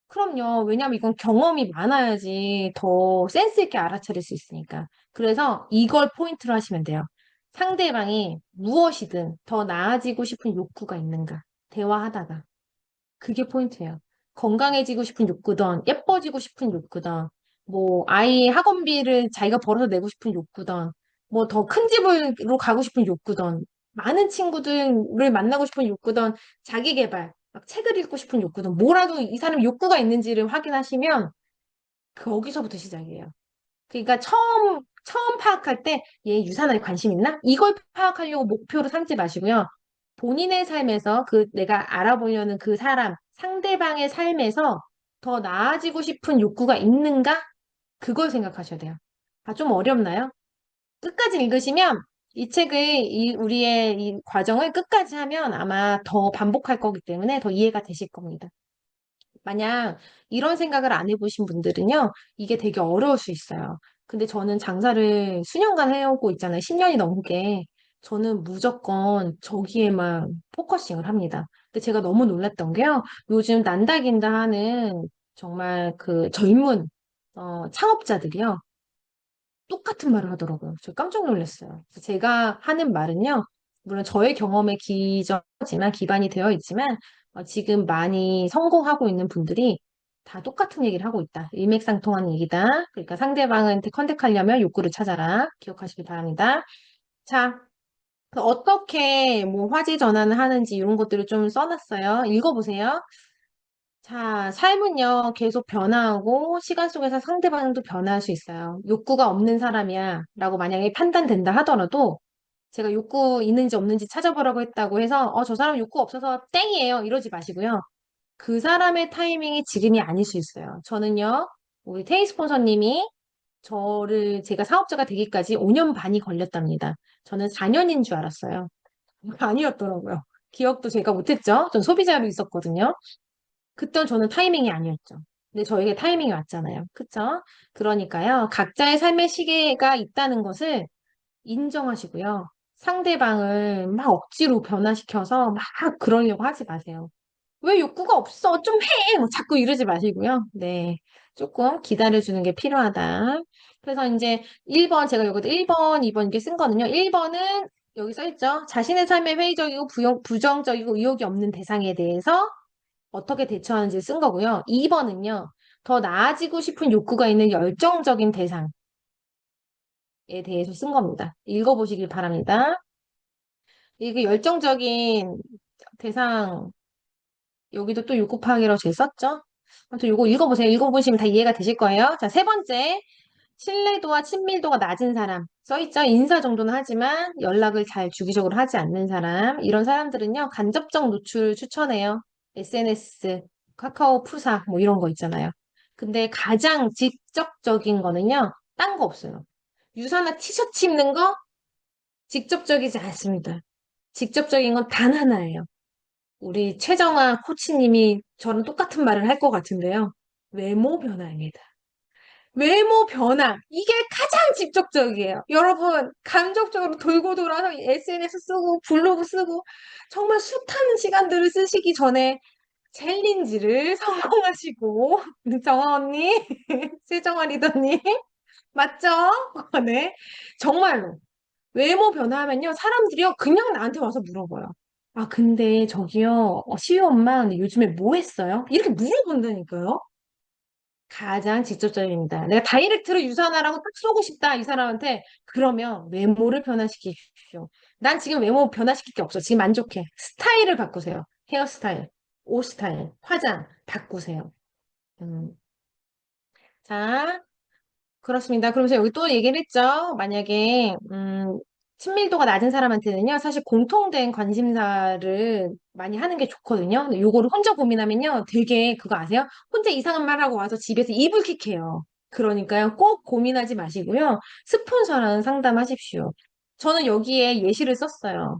그럼요. 왜냐면 이건 경험이 많아야지 더 센스 있게 알아차릴 수 있으니까. 그래서 이걸 포인트로 하시면 돼요. 상대방이 무엇이든 더 나아지고 싶은 욕구가 있는가. 대화하다가. 그게 포인트예요. 건강해지고 싶은 욕구든, 예뻐지고 싶은 욕구든, 뭐, 아이 학원비를 자기가 벌어서 내고 싶은 욕구든, 뭐, 더 큰 집으로 가고 싶은 욕구든, 많은 친구들을 만나고 싶은 욕구든, 자기 개발, 막 책을 읽고 싶은 욕구든, 뭐라도 이 사람 욕구가 있는지를 확인하시면, 거기서부터 시작이에요. 그러니까 처음 파악할 때, 얘 유산에 관심 있나? 이걸 파악하려고 목표로 삼지 마시고요. 본인의 삶에서 내가 알아보려는 그 사람, 상대방의 삶에서 더 나아지고 싶은 욕구가 있는가? 그걸 생각하셔야 돼요. 좀 어렵나요? 끝까지 읽으시면 이 책을, 우리의 이 과정을 끝까지 하면 아마 더 반복할 거기 때문에 더 이해가 되실 겁니다. 만약 이런 생각을 안 해보신 분들은요, 이게 되게 어려울 수 있어요. 근데 저는 장사를 수년간 해오고 있잖아요. 10년이 넘게. 저는 무조건 저기에만 포커싱을 합니다. 근데 제가 너무 놀랐던 게요, 요즘 난다긴다 하는 정말 그 젊은, 창업자들이요, 똑같은 말을 하더라고요. 저 깜짝 놀랐어요. 그래서 제가 하는 말은요, 물론 저의 경험에 기반이 되어 있지만, 지금 많이 성공하고 있는 분들이 다 똑같은 얘기를 하고 있다. 일맥상통하는 얘기다. 그러니까 상대방한테 컨택하려면 욕구를 찾아라. 기억하시기 바랍니다. 자, 어떻게 뭐 화제 전환을 하는지 이런 것들을 좀 써놨어요. 읽어보세요. 자, 삶은요, 계속 변화하고 시간 속에서 상대방도 변화할 수 있어요. 욕구가 없는 사람이야 라고 만약에 판단된다 하더라도 제가 욕구 있는지 없는지 찾아보라고 했다고 해서 저 사람 욕구 없어서 땡이에요 이러지 마시고요. 그 사람의 타이밍이 지금이 아닐 수 있어요. 저는요, 우리 테이 스폰서님이 제가 사업자가 되기까지 5년 반이 걸렸답니다. 저는 4년인 줄 알았어요. 아니었더라고요. 기억도 제가 못했죠. 전 소비자로 있었거든요. 그땐 저는 타이밍이 아니었죠. 근데 저에게 타이밍이 왔잖아요. 그쵸? 그러니까요, 각자의 삶의 시계가 있다는 것을 인정하시고요. 상대방을 막 억지로 변화시켜서 막 그러려고 하지 마세요. 왜 욕구가 없어? 좀 해! 뭐 자꾸 이러지 마시고요. 네. 조금 기다려주는 게 필요하다. 그래서 이제 1번, 제가 여기도 1번, 2번 이렇게 쓴 거는요. 1번은 여기 써 있죠. 자신의 삶에 회의적이고 부정적이고 의욕이 없는 대상에 대해서 어떻게 대처하는지 쓴 거고요. 2번은요. 더 나아지고 싶은 욕구가 있는 열정적인 대상에 대해서 쓴 겁니다. 읽어보시길 바랍니다. 이게 열정적인 대상, 여기도 또 욕구 파악이라고 제 썼죠? 아무튼 요거 읽어보세요. 읽어보시면 다 이해가 되실 거예요. 자, 세 번째. 신뢰도와 친밀도가 낮은 사람. 써있죠? 인사 정도는 하지만 연락을 잘 주기적으로 하지 않는 사람. 이런 사람들은요, 간접적 노출을 추천해요. SNS, 카카오 프사, 뭐 이런 거 있잖아요. 근데 가장 직접적인 거는요, 딴 거 없어요. 유사나 티셔츠 입는 거 직접적이지 않습니다. 직접적인 건 단 하나예요. 우리 최정아 코치님이 저랑 똑같은 말을 할 것 같은데요. 외모 변화입니다. 외모 변화. 이게 가장 직접적이에요. 여러분, 감정적으로 돌고 돌아서 SNS 쓰고 블로그 쓰고 정말 숱한 시간들을 쓰시기 전에 챌린지를 성공하시고 정아 언니, 세정아 리더님 맞죠? 네. 정말로 외모 변화하면요 사람들이요 그냥 나한테 와서 물어봐요. 아 근데 저기요 시우 엄마 근데 요즘에 뭐 했어요? 이렇게 물어본다니까요. 가장 직접적입니다. 내가 다이렉트로 유산하라고 딱 쏘고 싶다, 이 사람한테. 그러면 외모를 변화시키십시오. 난 지금 외모 변화시킬 게 없어. 지금 만족해. 스타일을 바꾸세요. 헤어스타일, 옷 스타일, 화장 바꾸세요. 음. 자, 그렇습니다. 그러면서 여기 또 얘기를 했죠. 만약에, 친밀도가 낮은 사람한테는요, 사실 공통된 관심사를 많이 하는 게 좋거든요. 근데 요거를 혼자 고민하면요, 되게 그거 아세요? 혼자 이상한 말 하고 와서 집에서 이불킥해요. 그러니까요, 꼭 고민하지 마시고요. 스폰서랑 상담하십시오. 저는 여기에 예시를 썼어요.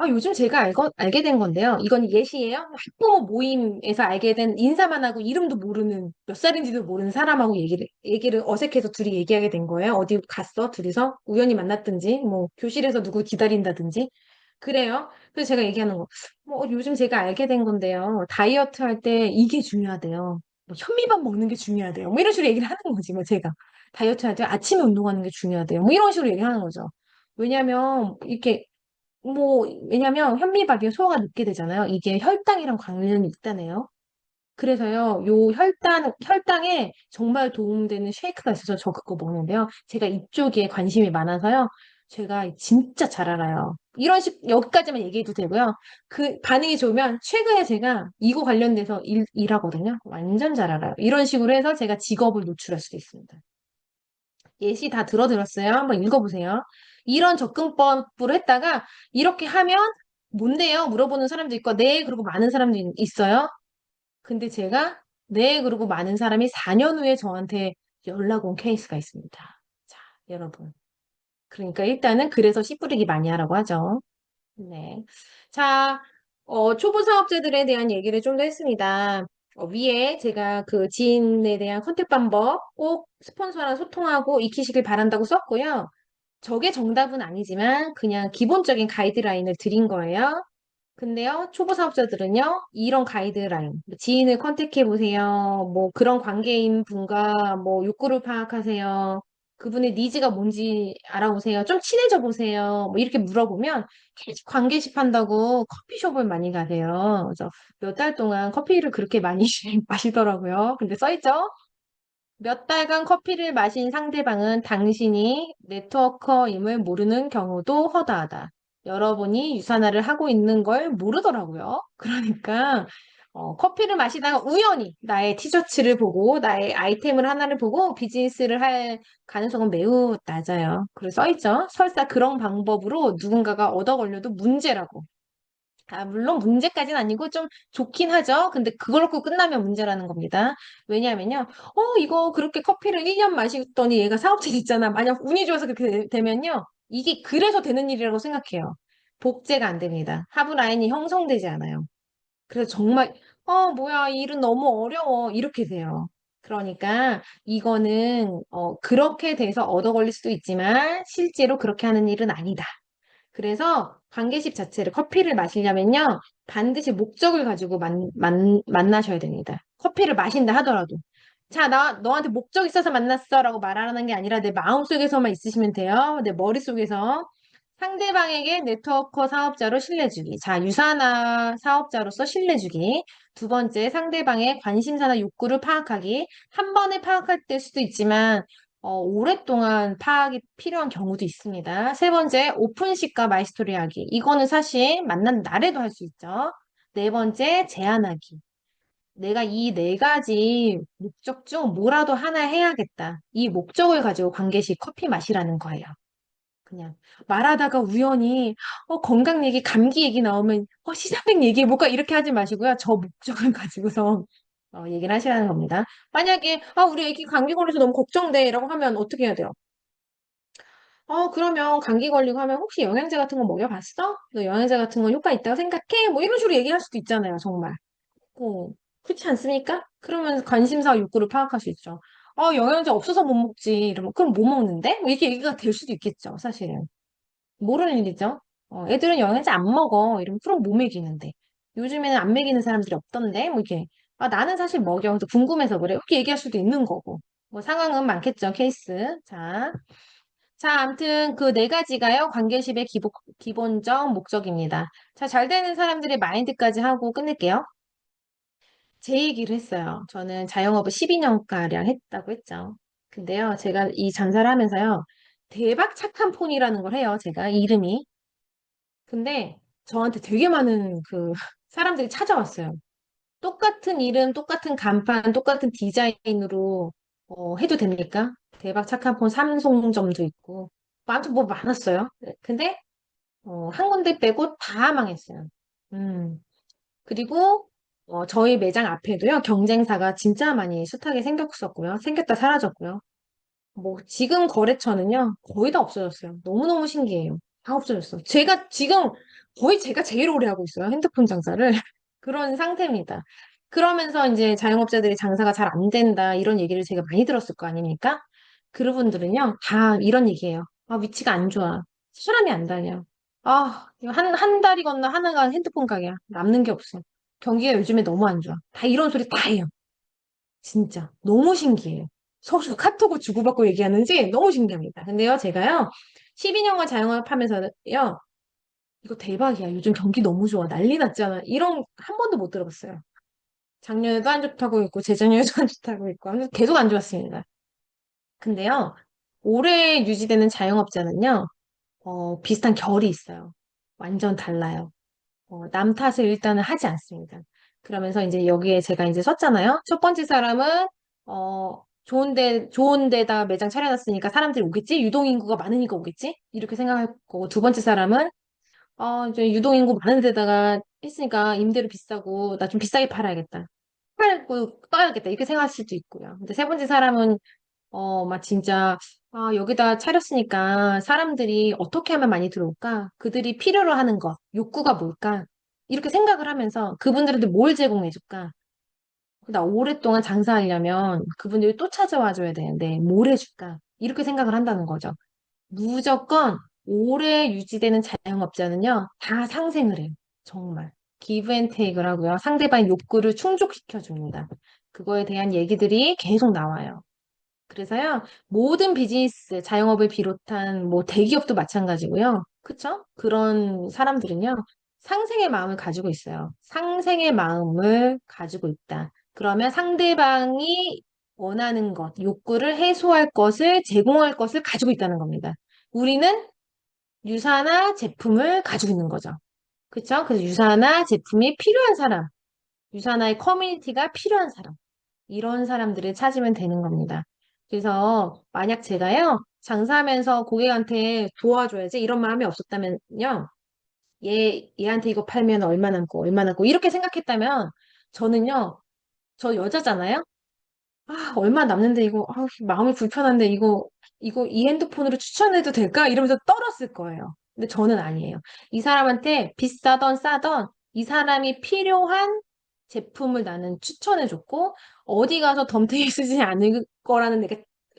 아, 요즘 제가 알게 된 건데요. 이건 예시예요. 학부모 모임에서 알게 된 인사만 하고 이름도 모르는 몇 살인지도 모르는 사람하고 얘기를 어색해서 둘이 얘기하게 된 거예요. 어디 갔어? 둘이서 우연히 만났든지, 뭐 교실에서 누구 기다린다든지. 그래요. 그래서 제가 얘기하는 거. 뭐 요즘 제가 알게 된 건데요. 다이어트 할 때 이게 중요하대요. 뭐 현미밥 먹는 게 중요하대요. 뭐 이런 식으로 얘기를 하는 거지, 뭐 제가. 다이어트 할 때 아침에 운동하는 게 중요하대요. 뭐 이런 식으로 얘기하는 거죠. 왜냐면 이렇게 뭐, 왜냐면 현미밥이 소화가 늦게 되잖아요. 이게 혈당이랑 관련이 있다네요. 그래서요, 요 혈당에 정말 도움되는 쉐이크가 있어서 저 그거 먹는데요. 제가 이쪽에 관심이 많아서요. 제가 진짜 잘 알아요. 여기까지만 얘기해도 되고요. 그 반응이 좋으면 최근에 제가 이거 관련돼서 일하거든요. 완전 잘 알아요. 이런 식으로 해서 제가 직업을 노출할 수도 있습니다. 예시 다 들어들었어요. 한번 읽어보세요. 이런 접근법으로 했다가 이렇게 하면 뭔데요? 물어보는 사람도 있고 네 그러고 많은 사람도 있어요. 근데 제가 네 그러고 많은 사람이 4년 후에 저한테 연락 온 케이스가 있습니다. 자, 여러분. 그러니까 일단은 그래서 씨 뿌리기 많이 하라고 하죠. 네. 자, 초보 사업자들에 대한 얘기를 좀 더 했습니다. 위에 제가 그 지인에 대한 컨택 방법 꼭 스폰서랑 소통하고 익히시길 바란다고 썼고요. 저게 정답은 아니지만 그냥 기본적인 가이드라인을 드린 거예요. 근데요, 초보 사업자들은요, 이런 가이드라인, 뭐 지인을 컨택해 보세요. 뭐 그런 관계인 분과 뭐 욕구를 파악하세요. 그분의 니즈가 뭔지 알아보세요. 좀 친해져 보세요. 뭐 이렇게 물어보면 계속 관계식 한다고 커피숍을 많이 가세요. 그래서 몇 달 동안 커피를 그렇게 많이 마시더라고요. 근데 써있죠? 몇 달간 커피를 마신 상대방은 당신이 네트워커임을 모르는 경우도 허다하다. 여러분이 유산화를 하고 있는 걸 모르더라고요. 그러니까 커피를 마시다가 우연히 나의 티셔츠를 보고 나의 아이템을 하나를 보고 비즈니스를 할 가능성은 매우 낮아요. 그래서 써있죠. 설사 그런 방법으로 누군가가 얻어 걸려도 문제라고. 아, 물론 문제까지는 아니고 좀 좋긴 하죠. 근데 그걸로 끝나면 문제라는 겁니다. 왜냐하면요. 이거 그렇게 커피를 1년 마시더니 얘가 사업체 됐잖아. 만약 운이 좋아서 그렇게 되면요. 이게 그래서 되는 일이라고 생각해요. 복제가 안 됩니다. 하부 라인이 형성되지 않아요. 그래서 정말, 뭐야, 이 일은 너무 어려워. 이렇게 돼요. 그러니까 이거는, 그렇게 돼서 얻어 걸릴 수도 있지만 실제로 그렇게 하는 일은 아니다. 그래서 관계식 자체를 커피를 마시려면요. 반드시 목적을 가지고 만나셔야 됩니다. 커피를 마신다 하더라도. 자, 너한테 목적 있어서 만났어 라고 말하는 게 아니라 내 마음속에서만 있으시면 돼요. 내 머릿속에서. 상대방에게 네트워커 사업자로 신뢰주기. 자, 유사나 사업자로서 신뢰주기. 두 번째, 상대방의 관심사나 욕구를 파악하기. 한 번에 파악할 때 수도 있지만, 오랫동안 파악이 필요한 경우도 있습니다. 세 번째, 오픈식과 마이스토리 하기. 이거는 사실 만난 날에도 할 수 있죠. 네 번째, 제안하기. 내가 이 네 가지 목적 중 뭐라도 하나 해야겠다. 이 목적을 가지고 관계식 커피 마시라는 거예요. 그냥 말하다가 우연히 건강 얘기, 감기 얘기 나오면 시사백 얘기해볼까 이렇게 하지 마시고요. 저 목적을 가지고서 얘기를 하시라는 겁니다. 만약에 우리 애기 감기 걸려서 너무 걱정돼라고 하면 어떻게 해야 돼요? 그러면 감기 걸리고 하면 혹시 영양제 같은 거 먹여봤어? 너 영양제 같은 거 효과 있다고 생각해? 뭐 이런 식으로 얘기할 수도 있잖아요, 정말. 그렇지 않습니까? 그러면 관심사와 욕구를 파악할 수 있죠. 영양제 없어서 못 먹지. 이러면, 그럼 못 먹는데? 뭐 이렇게 얘기가 될 수도 있겠죠, 사실은. 모르는 일이죠. 애들은 영양제 안 먹어. 이러면, 그럼 못 먹이는데. 요즘에는 안 먹이는 사람들이 없던데? 뭐 이렇게. 나는 사실 먹여. 그래서 궁금해서 그래. 이렇게 얘기할 수도 있는 거고. 뭐 상황은 많겠죠, 케이스. 자. 자, 아무튼 그 네 가지가요, 관계십의 기본적 목적입니다. 자, 잘 되는 사람들의 마인드까지 하고 끝낼게요. 제 얘기를 했어요. 저는 자영업을 12년가량 했다고 했죠. 근데요, 제가 이 장사를 하면서요, 대박 착한 폰이라는 걸 해요. 제가 이름이. 근데 저한테 되게 많은 그 사람들이 찾아왔어요. 똑같은 이름, 똑같은 간판, 똑같은 디자인으로 해도 됩니까? 대박 착한 폰 삼성점도 있고. 아무튼 뭐 많았어요. 네, 근데 한 군데 빼고 다 망했어요. 음. 그리고 저희 매장 앞에도요, 경쟁사가 진짜 많이 숱하게 생겼었고요. 생겼다 사라졌고요. 뭐, 지금 거래처는요, 거의 다 없어졌어요. 너무너무 신기해요. 다 없어졌어. 거의 제가 제일 오래 하고 있어요. 핸드폰 장사를. 그런 상태입니다. 그러면서 이제 자영업자들이 장사가 잘 안 된다, 이런 얘기를 제가 많이 들었을 거 아닙니까? 그분들은요, 다 이런 얘기예요. 위치가 안 좋아. 사람이 안 다녀. 이거 한 달이 건너 하나가 핸드폰 가게야. 남는 게 없어. 경기가 요즘에 너무 안 좋아. 다 이런 소리 다 해요. 진짜. 너무 신기해요. 서로 카톡을 주고받고 얘기하는지 너무 신기합니다. 근데요, 제가요, 12년간 자영업 하면서요, 이거 대박이야. 요즘 경기 너무 좋아. 난리 났잖아. 이런, 한 번도 못 들어봤어요. 작년에도 안 좋다고 했고, 재작년에도 안 좋다고 했고, 계속 안 좋았습니다. 근데요, 오래 유지되는 자영업자는요, 비슷한 결이 있어요. 완전 달라요. 남 탓을 일단은 하지 않습니다. 그러면서 이제 여기에 제가 이제 섰잖아요. 첫 번째 사람은, 좋은 데다 매장 차려놨으니까 사람들이 오겠지? 유동인구가 많으니까 오겠지? 이렇게 생각할 거고, 두 번째 사람은, 이제 유동인구 많은 데다가 했으니까 임대료 비싸고, 나 좀 비싸게 팔아야겠다. 팔고 떠야겠다. 이렇게 생각할 수도 있고요. 근데 세 번째 사람은 막 진짜, 여기다 차렸으니까 사람들이 어떻게 하면 많이 들어올까? 그들이 필요로 하는 것, 욕구가 뭘까? 이렇게 생각을 하면서 그분들한테 뭘 제공해줄까? 나 오랫동안 장사하려면 그분들이 또 찾아와 줘야 되는데 뭘 해줄까? 이렇게 생각을 한다는 거죠. 무조건 오래 유지되는 자영업자는요, 다 상생을 해요. 정말. 기브 앤 테이크를 하고요. 상대방의 욕구를 충족시켜 줍니다. 그거에 대한 얘기들이 계속 나와요. 그래서요, 모든 비즈니스, 자영업을 비롯한 뭐 대기업도 마찬가지고요. 그쵸? 그런 사람들은요, 상생의 마음을 가지고 있어요. 상생의 마음을 가지고 있다. 그러면 상대방이 원하는 것, 욕구를 해소할 것을, 제공할 것을 가지고 있다는 겁니다. 우리는 유사나 제품을 가지고 있는 거죠. 그쵸? 그래서 유사나 제품이 필요한 사람, 유사나의 커뮤니티가 필요한 사람. 이런 사람들을 찾으면 되는 겁니다. 그래서 만약 제가요, 장사하면서 고객한테 도와줘야지 이런 마음이 없었다면요, 얘한테 이거 팔면 얼마 남고, 얼마 남고, 이렇게 생각했다면, 저는요, 저 여자잖아요? 얼마 남는데 이거, 마음이 불편한데 이거 이 핸드폰으로 추천해도 될까? 이러면서 떨었을 거예요. 근데 저는 아니에요. 이 사람한테 비싸던 싸던 이 사람이 필요한 제품을 나는 추천해줬고, 어디 가서 덤탱이 쓰지 않을 거라는 내가,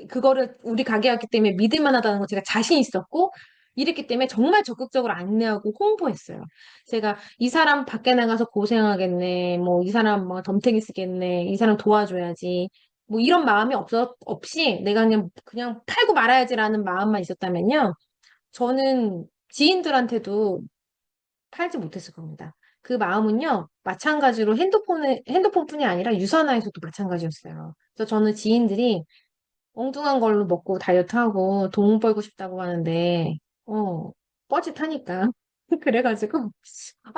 그거를 우리 가게 왔기 때문에 믿을 만하다는 거 제가 자신 있었고, 이랬기 때문에 정말 적극적으로 안내하고 홍보했어요. 제가 이 사람 밖에 나가서 고생하겠네, 뭐 이 사람 뭐 덤탱이 쓰겠네, 이 사람 도와줘야지. 뭐 이런 마음이 없이 내가 그냥 팔고 말아야지라는 마음만 있었다면요. 저는 지인들한테도 팔지 못했을 겁니다. 그 마음은요, 마찬가지로 핸드폰뿐이 아니라 유산화에서도 마찬가지였어요. 그래서 저는 지인들이 엉뚱한 걸로 먹고 다이어트하고 돈 벌고 싶다고 하는데, 뻐짓하니까. 그래가지고,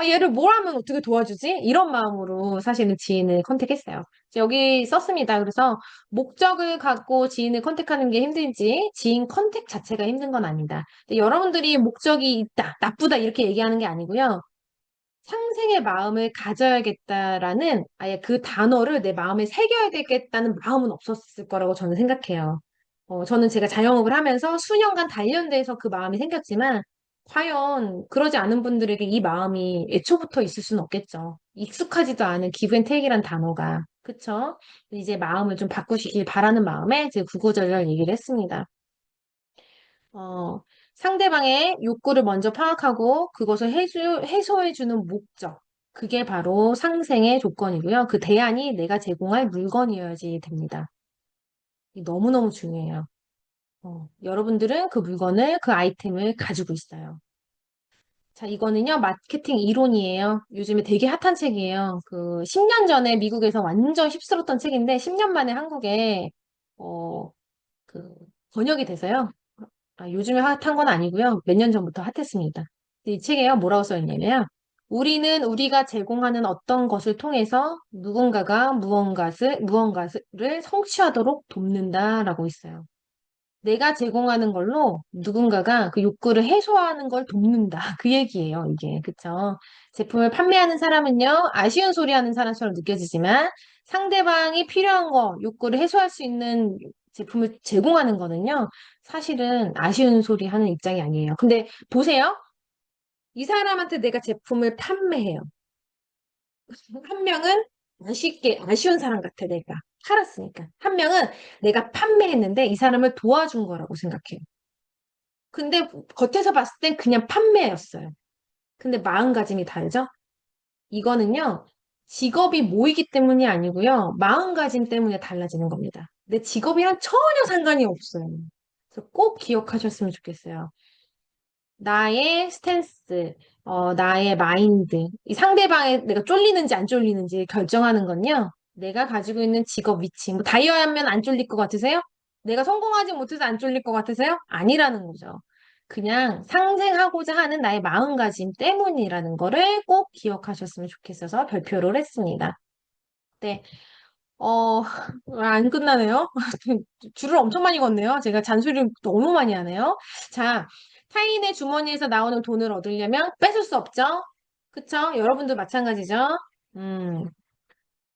얘를 뭘 하면 어떻게 도와주지? 이런 마음으로 사실은 지인을 컨택했어요. 여기 썼습니다. 그래서 목적을 갖고 지인을 컨택하는 게 힘들지, 지인 컨택 자체가 힘든 건 아니다. 근데 여러분들이 목적이 있다, 나쁘다, 이렇게 얘기하는 게 아니고요. 상생의 마음을 가져야겠다라는 아예 그 단어를 내 마음에 새겨야 되겠다는 마음은 없었을 거라고 저는 생각해요. 저는 제가 자영업을 하면서 수년간 단련돼서 그 마음이 생겼지만, 과연 그러지 않은 분들에게 이 마음이 애초부터 있을 수는 없겠죠. 익숙하지도 않은 기브앤테이크란 단어가. 그쵸? 이제 마음을 좀 바꾸시길 바라는 마음에 제 구구절절 얘기를 했습니다. 어, 상대방의 욕구를 먼저 파악하고 그것을 해소해주는 목적. 그게 바로 상생의 조건이고요. 그 대안이 내가 제공할 물건이어야지 됩니다. 너무너무 중요해요. 여러분들은 그 물건을, 그 아이템을 가지고 있어요. 자, 이거는요, 마케팅 이론이에요. 요즘에 되게 핫한 책이에요. 10년 전에 미국에서 완전 휩쓸었던 책인데, 10년 만에 한국에, 어, 그, 번역이 돼서요. 요즘에 핫한 건 아니고요. 몇 년 전부터 핫했습니다. 이 책에요, 뭐라고 써 있냐면요. 우리는 우리가 제공하는 어떤 것을 통해서 누군가가 무언가를 성취하도록 돕는다라고 있어요. 내가 제공하는 걸로 누군가가 그 욕구를 해소하는 걸 돕는다. 그 얘기예요, 이게. 그쵸? 제품을 판매하는 사람은요, 아쉬운 소리 하는 사람처럼 느껴지지만 상대방이 필요한 거, 욕구를 해소할 수 있는 제품을 제공하는 거는요, 사실은 아쉬운 소리 하는 입장이 아니에요. 근데 보세요. 이 사람한테 내가 제품을 판매해요. 한 명은 아쉬운 사람 같아, 내가. 팔았으니까. 한 명은 내가 판매했는데 이 사람을 도와준 거라고 생각해요. 근데 겉에서 봤을 땐 그냥 판매였어요. 근데 마음가짐이 다르죠? 이거는요, 직업이 모이기 때문이 아니고요, 마음가짐 때문에 달라지는 겁니다. 내 직업이랑 전혀 상관이 없어요. 그래서 꼭 기억하셨으면 좋겠어요. 나의 스탠스, 나의 마인드, 이 상대방에 내가 쫄리는지 안 쫄리는지 결정하는 건요, 내가 가지고 있는 직업 위치, 뭐 다이어하면 안 쫄릴 것 같으세요? 내가 성공하지 못해서 안 쫄릴 것 같으세요? 아니라는 거죠. 그냥 상생하고자 하는 나의 마음가짐 때문이라는 거를 꼭 기억하셨으면 좋겠어서 별표를 했습니다. 네. 어, 안 끝나네요. 줄을 엄청 많이 걷네요. 제가 잔소리를 너무 많이 하네요. 자, 타인의 주머니에서 나오는 돈을 얻으려면 뺏을 수 없죠? 그쵸? 여러분도 마찬가지죠? 음,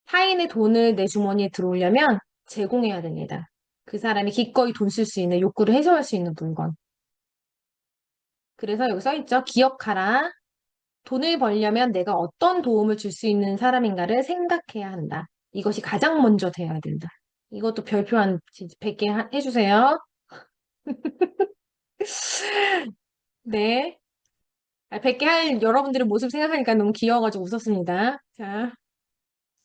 타인의 돈을 내 주머니에 들어오려면 제공해야 됩니다. 그 사람이 기꺼이 돈 쓸 수 있는 욕구를 해소할 수 있는 물건. 그래서 여기 써 있죠. 기억하라. 돈을 벌려면 내가 어떤 도움을 줄 수 있는 사람인가를 생각해야 한다. 이것이 가장 먼저 돼야 된다. 이것도 별표 한 100개 해주세요. 네. 100개 할 여러분들의 모습 생각하니까 너무 귀여워가지고 웃었습니다. 자,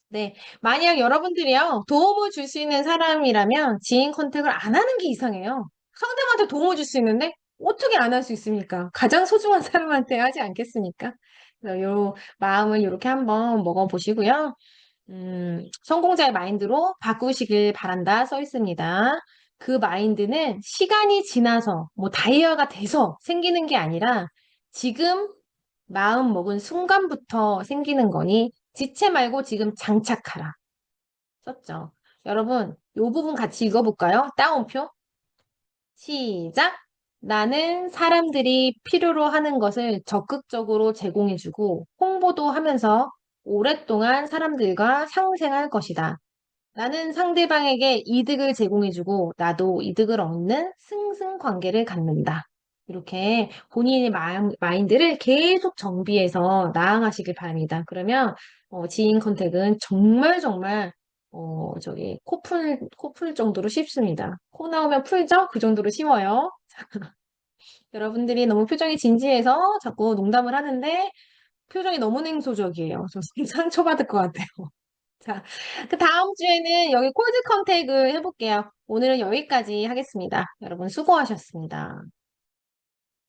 네. 만약 여러분들이요, 도움을 줄 수 있는 사람이라면 지인 컨택을 안 하는 게 이상해요. 상대방한테 도움을 줄 수 있는데 어떻게 안 할 수 있습니까? 가장 소중한 사람한테 하지 않겠습니까? 그래서 요 마음을 이렇게 한번 먹어보시고요. 성공자의 마인드로 바꾸시길 바란다 써 있습니다. 그 마인드는 시간이 지나서 뭐 다이어가 돼서 생기는 게 아니라 지금 마음 먹은 순간부터 생기는 거니 지체 말고 지금 장착하라. 썼죠. 여러분, 이 부분 같이 읽어볼까요? 따옴표. 시작. 나는 사람들이 필요로 하는 것을 적극적으로 제공해주고 홍보도 하면서 오랫동안 사람들과 상생할 것이다. 나는 상대방에게 이득을 제공해주고 나도 이득을 얻는 승승 관계를 갖는다. 이렇게 본인의 마인드를 계속 정비해서 나아가시길 바랍니다. 그러면 지인 컨택은 정말 정말 코풀 정도로 쉽습니다. 코 나오면 풀죠? 그 정도로 쉬워요. 여러분들이 너무 표정이 진지해서 자꾸 농담을 하는데 표정이 너무 냉소적이에요. 저 상처받을 것 같아요. 자, 그 다음 주에는 여기 콜드 컨택을 해볼게요. 오늘은 여기까지 하겠습니다. 여러분 수고하셨습니다.